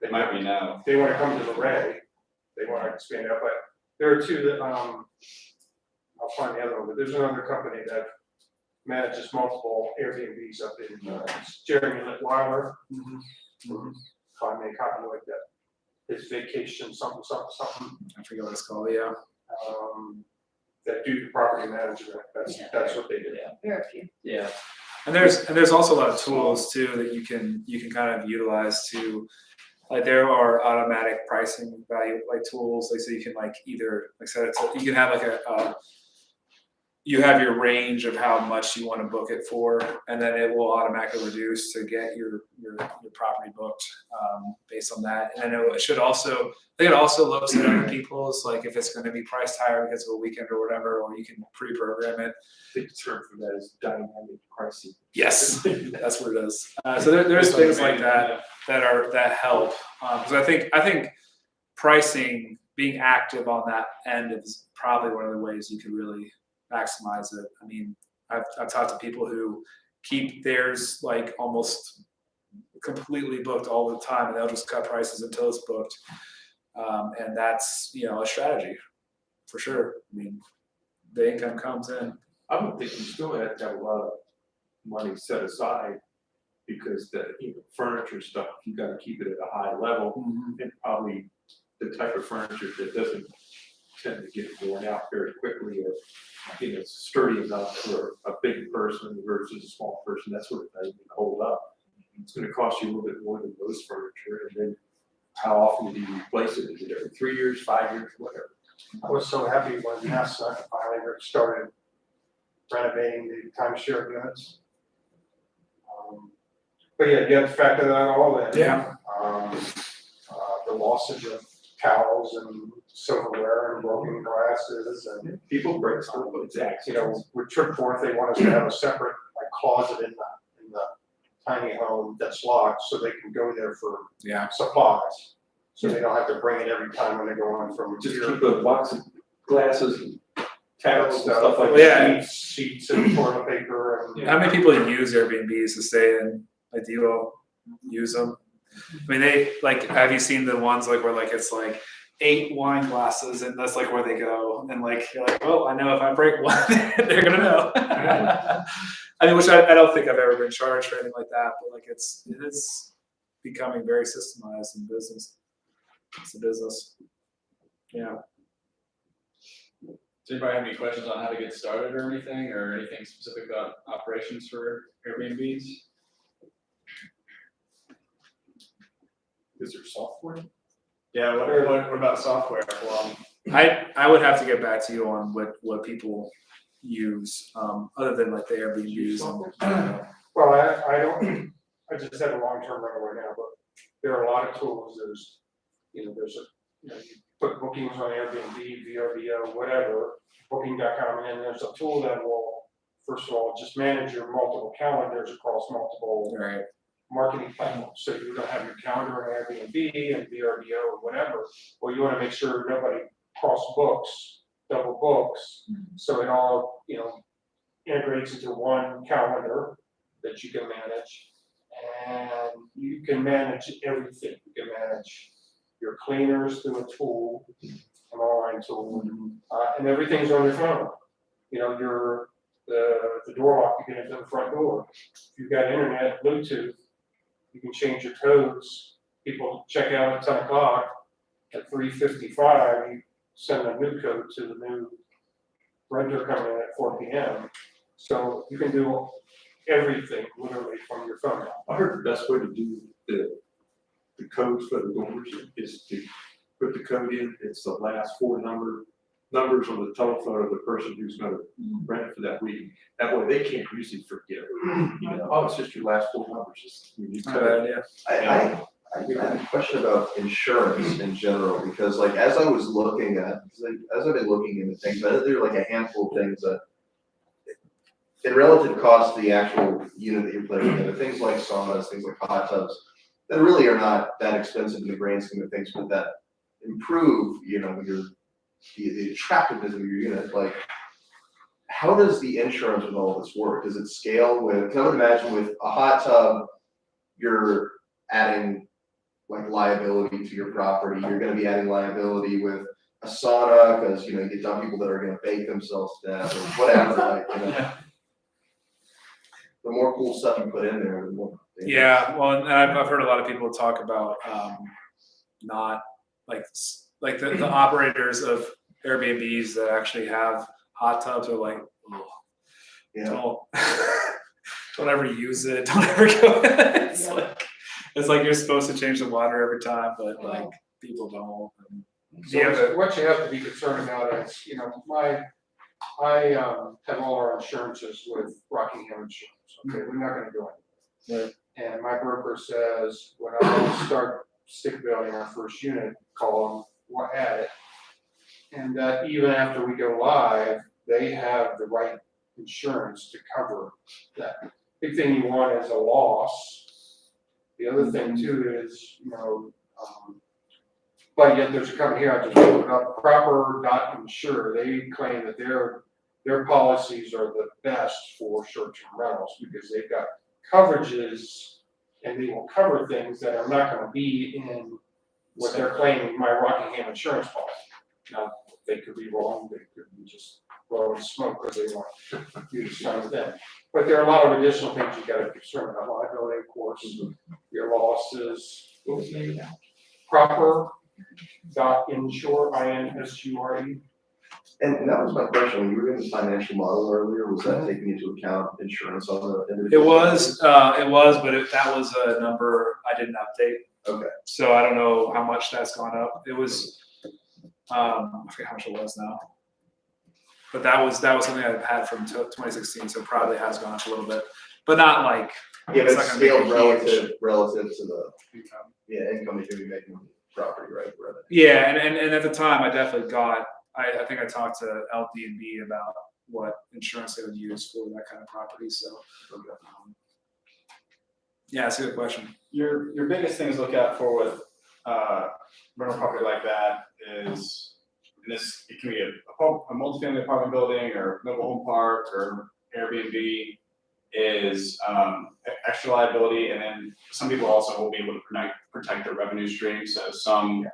A: They might be now.
D: they want to come to the Ray, they want to expand out, but there are two that, I'll find the other one, but there's another company that manages multiple Airbnbs up in, Jeremy Litweiler. If I may copyright that, his vacation, something.
B: I forget what it's called. Yeah.
D: That do the property management, that's what they do.
E: There are a few.
H: Yeah.
B: And there's also a lot of tools too that you can kind of utilize to, like there are automatic pricing value like tools, like so you can like either like said you can have like you have your range of how much you want to book it for, and then it will automatically reduce to get your property booked based on that. And then it should also, I think it also looks at other people's, like if it's going to be priced higher because of a weekend or whatever, or you can pre-program it.
G: I think the term for that is dynamic pricing.
B: Yes, that's what it is. So there's things like that that help, because I think pricing, being active on that end is probably one of the ways you could really maximize it. I mean, I've talked to people who keep theirs like almost completely booked all the time, and they'll just cut prices until it's booked. And that's, a strategy for sure. I mean, the income comes in.
G: I would think you still have to have a lot of money set aside because the furniture stuff, you gotta keep it at a high level. And probably the type of furniture that doesn't tend to get worn out very quickly or, sturdy enough for a big person versus a small person, that sort of thing, can hold up. It's gonna cost you a little bit more than most furniture, and then how often do you replace it? Is it every 3 years, 5 years, whatever?
D: I was so happy when NASA finally started renovating the timeshare units. But yeah, you have to factor that all in.
B: Yeah.
D: The lossage of towels and silverware and broken glasses and,
G: People break stuff, but exactly.
D: with Tripforth, they want us to have a separate closet in the tiny home that's locked so they can go there for supplies. So they don't have to bring it every time when they go on from
G: Just
D: here.
G: keep a box of glasses and towels and stuff like
B: Yeah.
G: that.
D: Sheets and toilet paper and.
B: How many people use Airbnbs to stay in? Like, do you all use them? I mean, have you seen the ones where it's 8 wine glasses and that's where they go and you're well, I know if I break one, they're gonna know. I mean, which I don't think I've ever been charged for anything like that, but it is becoming very systemized in business. It's a business. Yeah.
A: Does anybody have any questions on how to get started or anything specific about operations for Airbnbs?
G: Is there software?
A: Yeah, what about software? Well,
B: I would have to get back to you on what people use, other than the Airbnbs.
D: Well, I just have a long-term rental right now, but there are a lot of tools. There's you put bookings on Airbnb, VRBO, whatever, booking.com, and then there's a tool that will, first of all, just manage your multiple calendars across multiple marketing platforms. So you're gonna have your calendar on Airbnb and VRBO or whatever. Well, you wanna make sure nobody cross books, double books, so it all, integrates into one calendar that you can manage. And you can manage everything. You can manage your cleaners through a tool, an online tool, and everything's on your phone. The door lock you get into the front door. If you've got internet, Bluetooth, you can change your codes. People check out at 10 o'clock. At 3:55, you send a new code to the new renter coming in at 4 p.m. So you can do everything literally from your phone.
G: I heard the best way to do the codes for the doors is to put the code in. It's the last 4 numbers on the telephone of the person who's going to rent it for that week. That way they can't usually forget. Oh, it's just your last 4 numbers. It's your new code.
I: I have a question about insurance in general, because as I was looking at, as I've been looking into things, I know there are a handful of things that, in relative cost to the actual unit that you're putting together, things like saunas, things like hot tubs, that really are not that expensive in the grand scheme of things, but that improve, the attractiveness of your unit. How does the insurance with all this work? Does it scale with? Because I would imagine with a hot tub, you're adding liability to your property. You're going to be adding liability with a sauna because you get dumb people that are going to bake themselves to death or whatever. The more cool stuff you put in there, the more.
B: Yeah, well, and I've heard a lot of people talk about not the operators of Airbnbs that actually have hot tubs are don't ever use it. Don't ever go. It's you're supposed to change the water every time, but people don't.
D: So what you have to be concerned about is, I have all our insurances with Rockingham Insurance. Okay, we're not gonna do anything.
B: Right.
D: And my broker says, when I start stick building our first unit, call them, we'll add it. And that even after we go live, they have the right insurance to cover that. Big thing you want is a loss. The other thing too is, but yet there's a company here, I just looked up, Proper.insure. They claim that their policies are the best for short-term rentals because they've got coverages and they will cover things that are not gonna be in what they're claiming, my Rockingham insurance policy. Now, they could be wrong, they could be just blowing smoke because they want you to sign them. But there are a lot of additional things you gotta be concerned about, liability, of course, your losses. What was the name of that? Proper insure, INSURE.
I: And that was my question, when you were doing the financial model earlier, was that taking into account insurance on the individual?
B: It was, but that was a number I didn't update.
I: Okay.
B: So I don't know how much that's gone up. It was, I forget how much it was now. But that was something I had from 2016, so it probably has gone up a little bit, but not like.
I: Yeah, but
B: not
I: it's
B: gonna be
I: scaled
B: huge.
I: relative to the, income that you're making on property, right? Revenue.
B: Yeah, and at the time, I definitely got, I think I talked to LD&B about what insurance they would use for that kind of property, so. Yeah, that's a good question.
A: Your biggest things to look out for with rental property like that is, and this, it can be a multifamily apartment building or mobile home park or Airbnb, is extra liability, and then some people also will be able to protect their revenue stream. So some,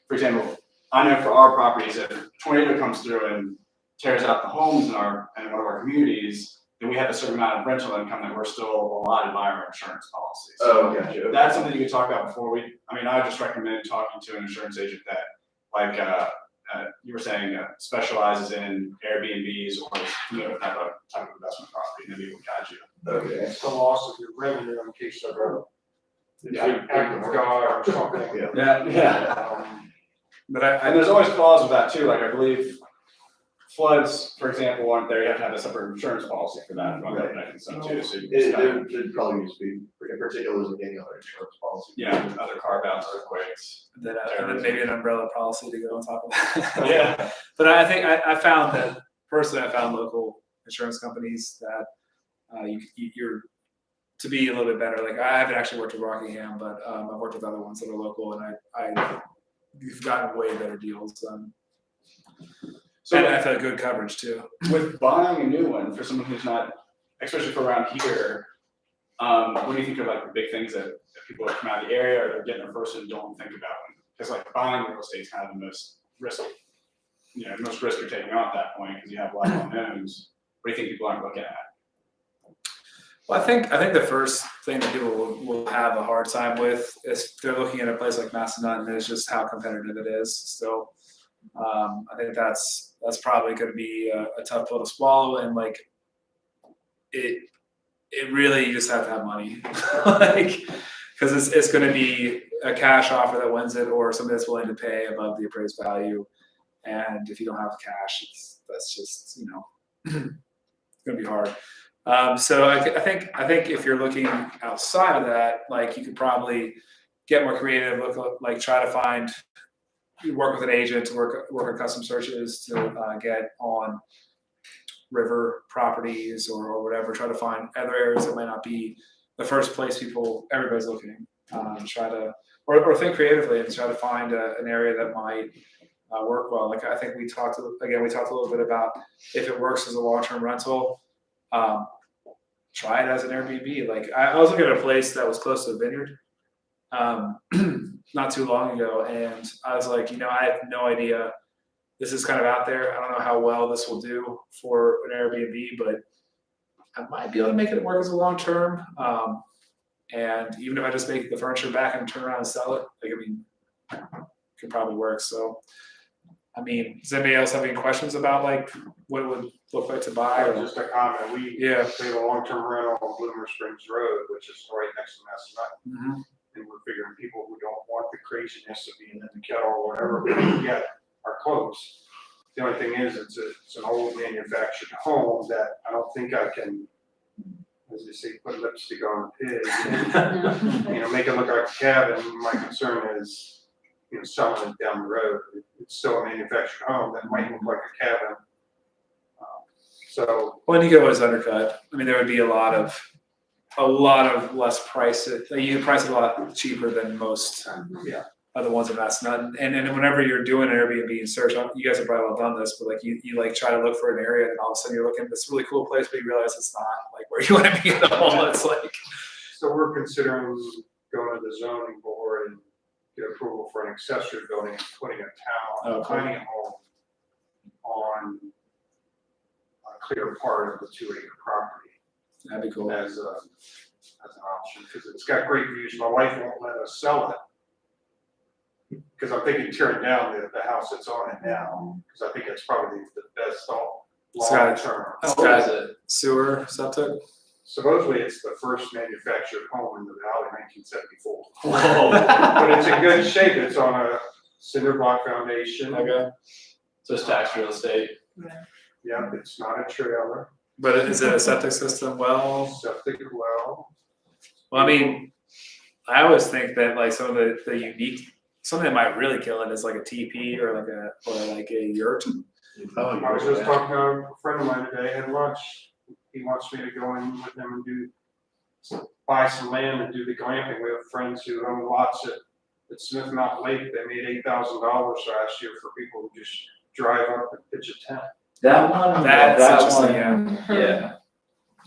A: for example, I know for our properties, if a tornado comes through and tears out the homes in one of our communities, then we have a certain amount of rental income that we're still allotted by our insurance policy. So
I: okay.
A: that's something you could talk about before I would just recommend talking to an insurance agent that, like you were saying, specializes in Airbnbs or type of investment property, and then we will guide you.
I: Okay.
D: It's the loss of your revenue in case of a
A: Yeah.
D: act of God or something.
A: Yeah.
B: But
A: And there's always clause with that too, like I believe floods, for example, aren't there, you have to have a separate insurance policy for that, and stuff too, so you just gotta-
I: There'd probably just be, in particular, as any other insurance policy.
A: yeah, other carve outs, earthquakes.
B: and then maybe an umbrella policy to go on top of that.
A: Yeah.
B: But I think I found that personally, I found local insurance companies that you're to be a little bit better. Like I haven't actually worked with Rockingham, but I've worked with other ones that are local, and you've gotten way better deals.
A: So
B: and I felt good coverage too.
A: with buying a new one for someone who's not, especially for around here, what do you think are like the big things that people that come out of the area or they're getting their first and don't think about? Because like buying real estate is kind of the most risky, most risk you're taking on at that point because you have a lot of unknowns. What do you think people aren't looking at?
B: Well, I think the first thing that people will have a hard time with is they're looking at a place like Macedon, is just how competitive it is. So I think that's probably going to be a tough pill to swallow, and like it really, you just have to have money, like because it's going to be a cash offer that wins it, or somebody that's willing to pay above the appraised value. And if you don't have cash, that's just it's going to be hard. So I think if you're looking outside of that, like you could probably get more creative, like try to find, work with an agent to work on custom searches to get on river properties or whatever. Try to find other areas that might not be the first place everybody's looking. Try to or think creatively and try to find an area that might work well. Like I think we talked a little bit about if it works as a long-term rental. Try it as an Airbnb. Like I was looking at a place that was close to a vineyard not too long ago, and I was like, I have no idea. This is kind of out there. I don't know how well this will do for an Airbnb, but I might be able to make it work as a long term. And even if I just make the furniture back and turn around and sell it, it could probably work. So, does anybody else have any questions about like what it would look like to buy? Or
D: Just a comment, we have a long-term rental on Bloomer Springs Road, which is right next to Macedon. And we're figuring people who don't want the craziness of being in the kettle or whatever, are close. The only thing is, it's an old manufactured home that I don't think I can, as they say, put lipstick on a pig and, make it look like a cabin. My concern is, selling it down the road. It's still a manufactured home that might look like a cabin.
B: Well, you could always undercut. There would be a lot of less price. You can price it a lot cheaper than most other ones in Macedon. And whenever you're doing an Airbnb and search, you guys have probably all done this, but like you like try to look for an area, and all of a sudden you're looking at this really cool place, but you realize it's not like where you want to be at all. It's like.
D: So we're considering going to the zoning board and get approval for an accessory building and putting a
B: Oh, cool.
D: tiny home on a clear part of the 2-acre property
B: That'd be cool.
D: as an option, because it's got great views. My wife won't let us sell it. Because I'm thinking tearing down the house that's on it now, because I think it's probably the best long term.
B: It's
C: What
B: got
C: is it?
B: sewer, septic.
D: Supposedly it's the first manufactured home in the valley, 1974.
C: Whoa.
D: But it's in good shape. It's on a cinder block foundation.
B: Okay.
C: So it's tax real estate.
D: Yep, it's not a trailer.
B: But is it a septic system? Well,
D: Septic well.
B: I mean, I always think that like some of the unique, something that might really kill it is like a TP or like a yurt.
D: I was just talking to a friend of mine today, had lunch. He wants me to go in with him and buy some land and do the glamping. We have friends who own lots at Smith Mountain Lake. They made $8,000 last year for people who just drive up and pitch a tent.
C: That one.
B: That's
C: that
B: interesting,
C: one, yeah.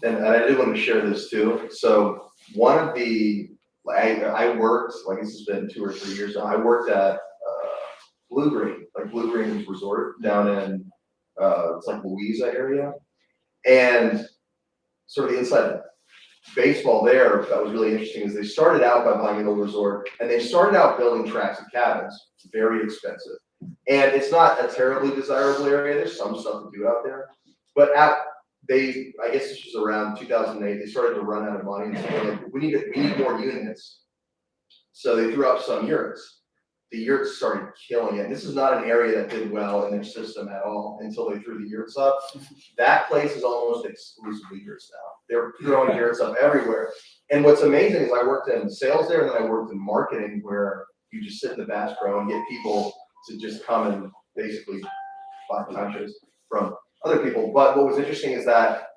I: And I do want to share this too. So one of the, I worked, like this has been 2 or 3 years now, I worked at Blue Green Resort down in, it's like Louisa area. And sort of the inside baseball there that was really interesting is they started out by buying an old resort and they started out building tracts of cabins, very expensive. And it's not a terribly desirable area. There's some stuff to do out there. But I guess this was around 2008, they started to run out of money and so they're like, we need more units. So they threw up some yurts. The yurts started killing it. This is not an area that did well in their system at all until they threw the yurts up. That place is almost exclusively yurts now. They're throwing yurts up everywhere. And what's amazing is I worked in sales there and then I worked in marketing where you just sit in the bass pro and get people to just come and basically buy timeshares from other people. But what was interesting is that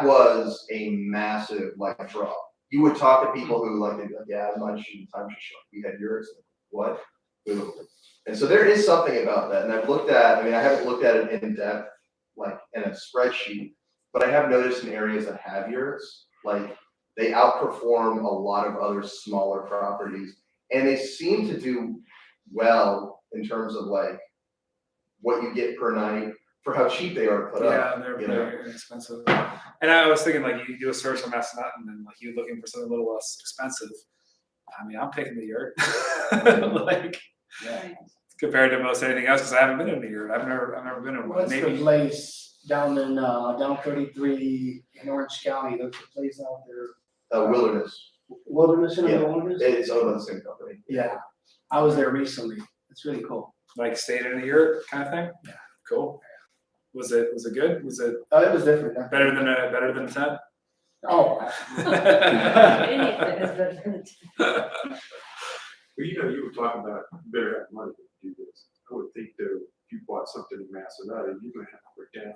I: was a massive like draw. You would talk to people who like, they'd be like, yeah, I'm not shooting timeshare. We had yurts. What? And so there is something about that. And I've looked at, I haven't looked at it in depth, like in a spreadsheet, but I have noticed in areas that have yurts, like they outperform a lot of other smaller properties. And they seem to do well in terms of like what you get per night for how cheap they are to put up.
B: Yeah, they're very expensive. And I was thinking like you do a search on Massanutten and like you're looking for something a little less expensive. I mean, I'm picking the yurt. Like compared to most anything else, because I haven't been in a yurt. I've never been in one.
F: What's the place down in, down 33 in Orange County? There's a place out there.
I: Wilderness.
F: Wilderness,
I: Yeah.
F: Wilderness?
I: It's owned by the same company.
F: Yeah, I was there recently. It's really cool.
B: Like stayed in a yurt kind of thing.
F: Yeah.
B: Cool. Was it good? Was it
F: It was different.
B: better than a tent?
F: Oh.
E: Anything is better than
G: Well, you were talking about you better have money to do this. I would think though, if you bought something in Massanutten, you're gonna have to put down.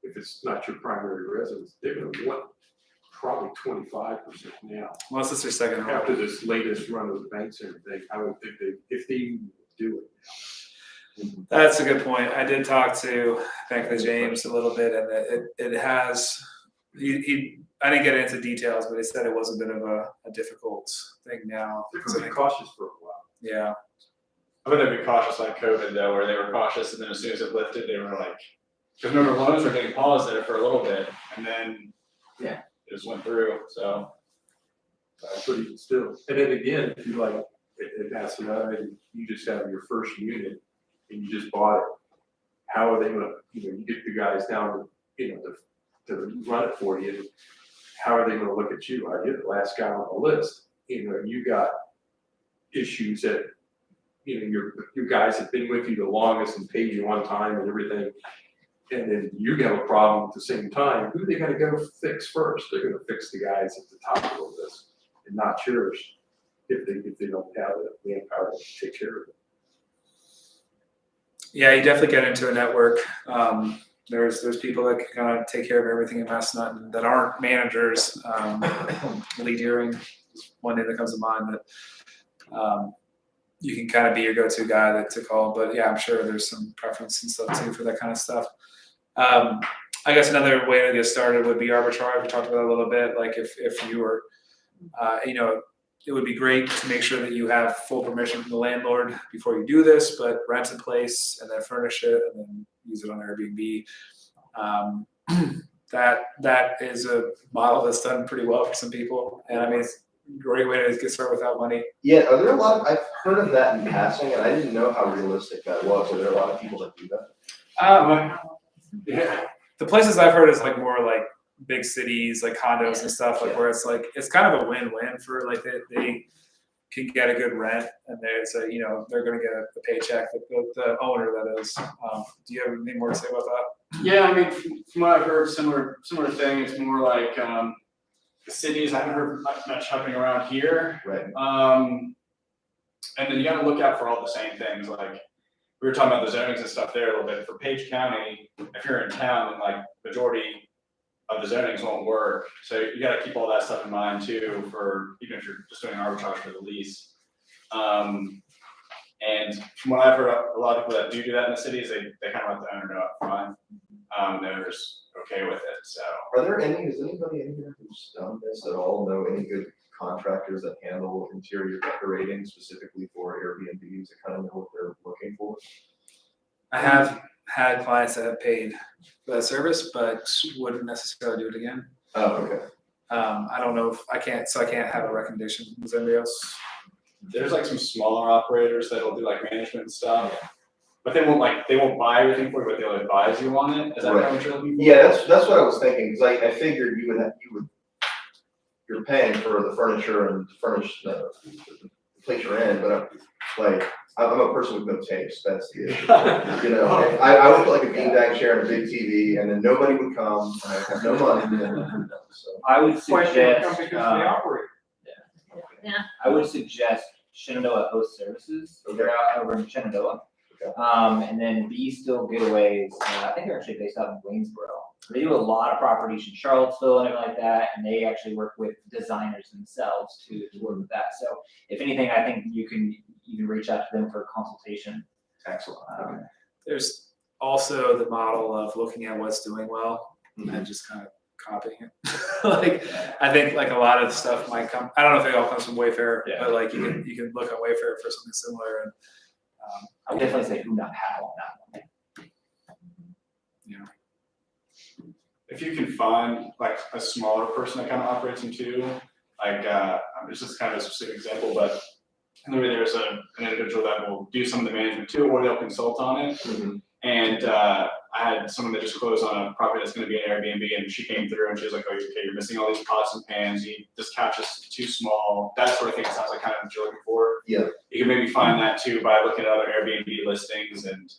G: If it's not your primary residence, they're gonna want probably 25% now.
B: Unless it's your second home.
G: After this latest run of the banks and everything, I would think if they even do it.
B: That's a good point. I did talk to Bank of the James a little bit, and it has. I didn't get into details, but he said it was a bit of a difficult thing now.
G: They're gonna be cautious for a while.
B: Yeah.
A: I bet they'd be cautious like COVID though, where they were cautious and then as soon as it lifted, they were like, because remember loans were getting paused there for a little bit and then it just went through, so.
G: But even still, and then again, if you like, at Massanutten, you just have your first unit and you just bought it. How are they gonna, you get the guys down, to run it for you. How are they gonna look at you? I get the last guy on the list. You got issues that, your guys have been with you the longest and paid you on time and everything. And then you have a problem at the same time. Who are they gonna go fix first? They're gonna fix the guys at the top of the list and not yours if they don't have the manpower to take care of it.
B: Yeah, you definitely get into a network. There's people that can kind of take care of everything in Massanutten that aren't managers. Lee Deering is one name that comes to mind that you can kind of be your go-to guy to call. But yeah, I'm sure there's some preference and stuff too for that kind of stuff. I guess another way to get started would be arbitrage. We talked about it a little bit. Like if you were, it would be great to make sure that you have full permission from the landlord before you do this, but rent a place and then furnish it and then use it on Airbnb. That is a model that's done pretty well for some people, and I mean, it's a great way to get started without money.
I: Yeah, are there a lot of, I've heard of that in passing, and I didn't know how realistic that was. Are there a lot of people that do that?
B: Yeah, the places I've heard is like more like big cities, like condos and stuff, like where it's like, it's kind of a win-win for like they can get a good rent and there's a, you know, they're gonna get a paycheck, the owner that is. Do you have anything more to say about that?
A: Yeah, I mean, from what I've heard, similar thing, it's more like, the cities, I haven't heard much happening around here.
I: Right.
A: And then you gotta look out for all the same things, like, we were talking about the zonings and stuff there a little bit. For Page County, if you're in town, then like majority of the zonings won't work. So you gotta keep all that stuff in mind too, for even if you're just doing arbitrage for the lease. And from what I've heard, a lot of people that do that in the cities, they kind of let the owner know up front. The owner's okay with it, so.
I: Are there any, is anybody in here who's done this at all, know any good contractors that handle interior decorating specifically for Airbnbs that kind of know what they're looking for?
B: I have had clients that have paid for that service, but wouldn't necessarily do it again.
I: Oh, okay.
B: I don't know if I can't have a recommendation. Does anybody else?
A: There's like some smaller operators that'll do like management and stuff, but they won't buy everything for you, but they'll advise you on it. Is that kind of what you're looking for?
I: Yeah, that's what I was thinking, because I figured you're paying for the furniture and to furnish the place you're in, but I'm a person with no taste, that's the issue. You know, I would put like a beanbag chair and a big TV, and then nobody would come, and I have no money, and so.
H: I would
D: Question comes
H: suggest,
D: because of the operator.
H: I would suggest Shenandoah Host Services, they're out over in Shenandoah.
I: Okay.
H: And then Be Still Getaways, I think they're actually based out in Waynesboro. They do a lot of properties in Charlottesville and everything like that, and they actually work with designers themselves to work with that. So if anything, I think you can reach out to them for a consultation.
I: Excellent.
B: There's also the model of looking at what's doing well and just kind of copying it. Like, I think like a lot of stuff might come, I don't know if it all comes from Wayfair, but like you can look on Wayfair for something similar. And
H: I would definitely say who, not how on that one.
B: you know,
A: If you can find like a smaller person that kind of operates them too, like, this is kind of a specific example, but literally there's an individual that will do some of the management too, or they'll consult on it. And I had someone that just closed on a property that's gonna be an Airbnb, and she came through and she was like, oh, okay, you're missing all these pots and pans, this couch is too small, that sort of thing. It sounds like kind of what you're looking for.
I: Yeah.
A: You can maybe find that too by looking at other Airbnb listings and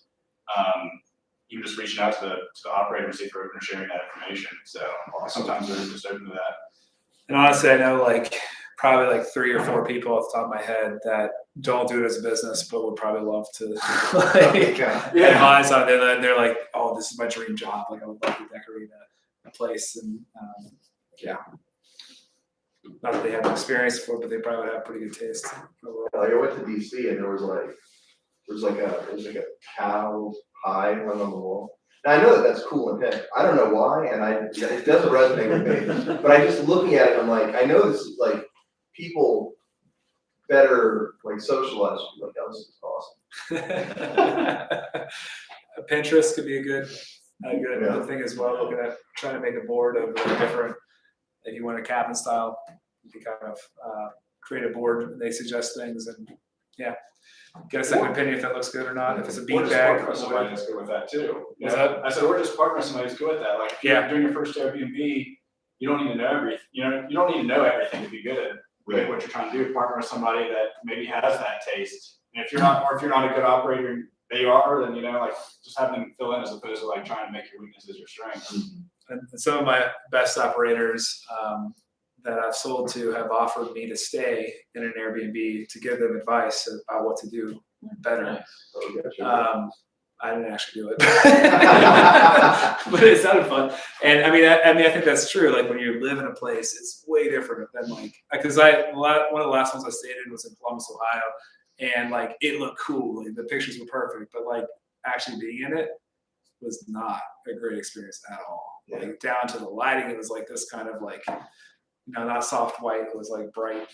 A: even just reaching out to the operator and see if they're open to sharing that information. So sometimes they're just open to that.
B: and honestly, I know like probably like 3 or 4 people off the top of my head that don't do it as a business, but would probably love to like advise on it. They're like, oh, this is my dream job. Like I would love to decorate a place, and not that they have experience for it, but they probably have pretty good taste overall.
I: Like I went to DC and there was like a cow hide hung on the wall. And I know that that's cool and hip. I don't know why, and it doesn't resonate with me. But I just looking at it, I'm like, I know this is like people better like socialize. Like, oh, this is awesome.
B: Pinterest could be a good thing as well. Looking at trying to make a board of different. If you want a cabin style, you can kind of create a board. And they suggest things, and get a second opinion if that looks good or not. If it's a bean bag,
A: Or somebody that's good with that too.
B: What's that?
A: I said, we're just partnering with somebody who's good with that. Like, if you're doing your first Airbnb, you don't need to know everything. You don't need to know everything to be good at what you're trying to do. Partner with somebody that maybe has that taste. And if you're not a good operator, they are, then like just have them fill in as opposed to like trying to make your weaknesses your strengths.
B: and some of my best operators that I've sold to have offered me to stay in an Airbnb to give them advice about what to do better. I didn't actually do it, but it sounded fun. And I mean, I think that's true. Like when you live in a place, it's way different than like, because one of the last ones I stayed in was in Columbus, Ohio, and like it looked cool. Like the pictures were perfect, but like actually being in it was not a great experience at all. Like down to the lighting, it was like this kind of like not soft white, it was like bright.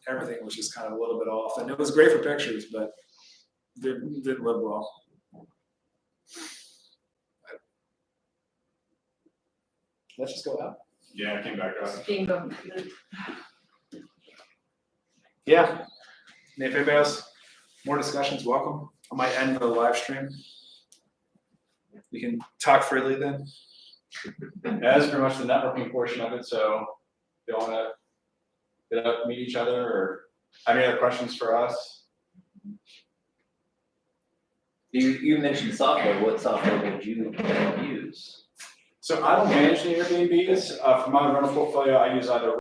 B: Everything was just kind of a little bit off, and it was great for pictures, but didn't live well. Let's just go out.
A: Yeah, it came back up.
E: Being the,
B: Yeah. And if anybody else, more discussions, welcome. I might end the live stream. We can talk freely then.
A: That's pretty much the networking portion of it, so if you wanna get up, meet each other, or have any other questions for us?
J: You mentioned software, what software would you use?
A: So I don't manage the Airbnbs, for my rental portfolio, I use either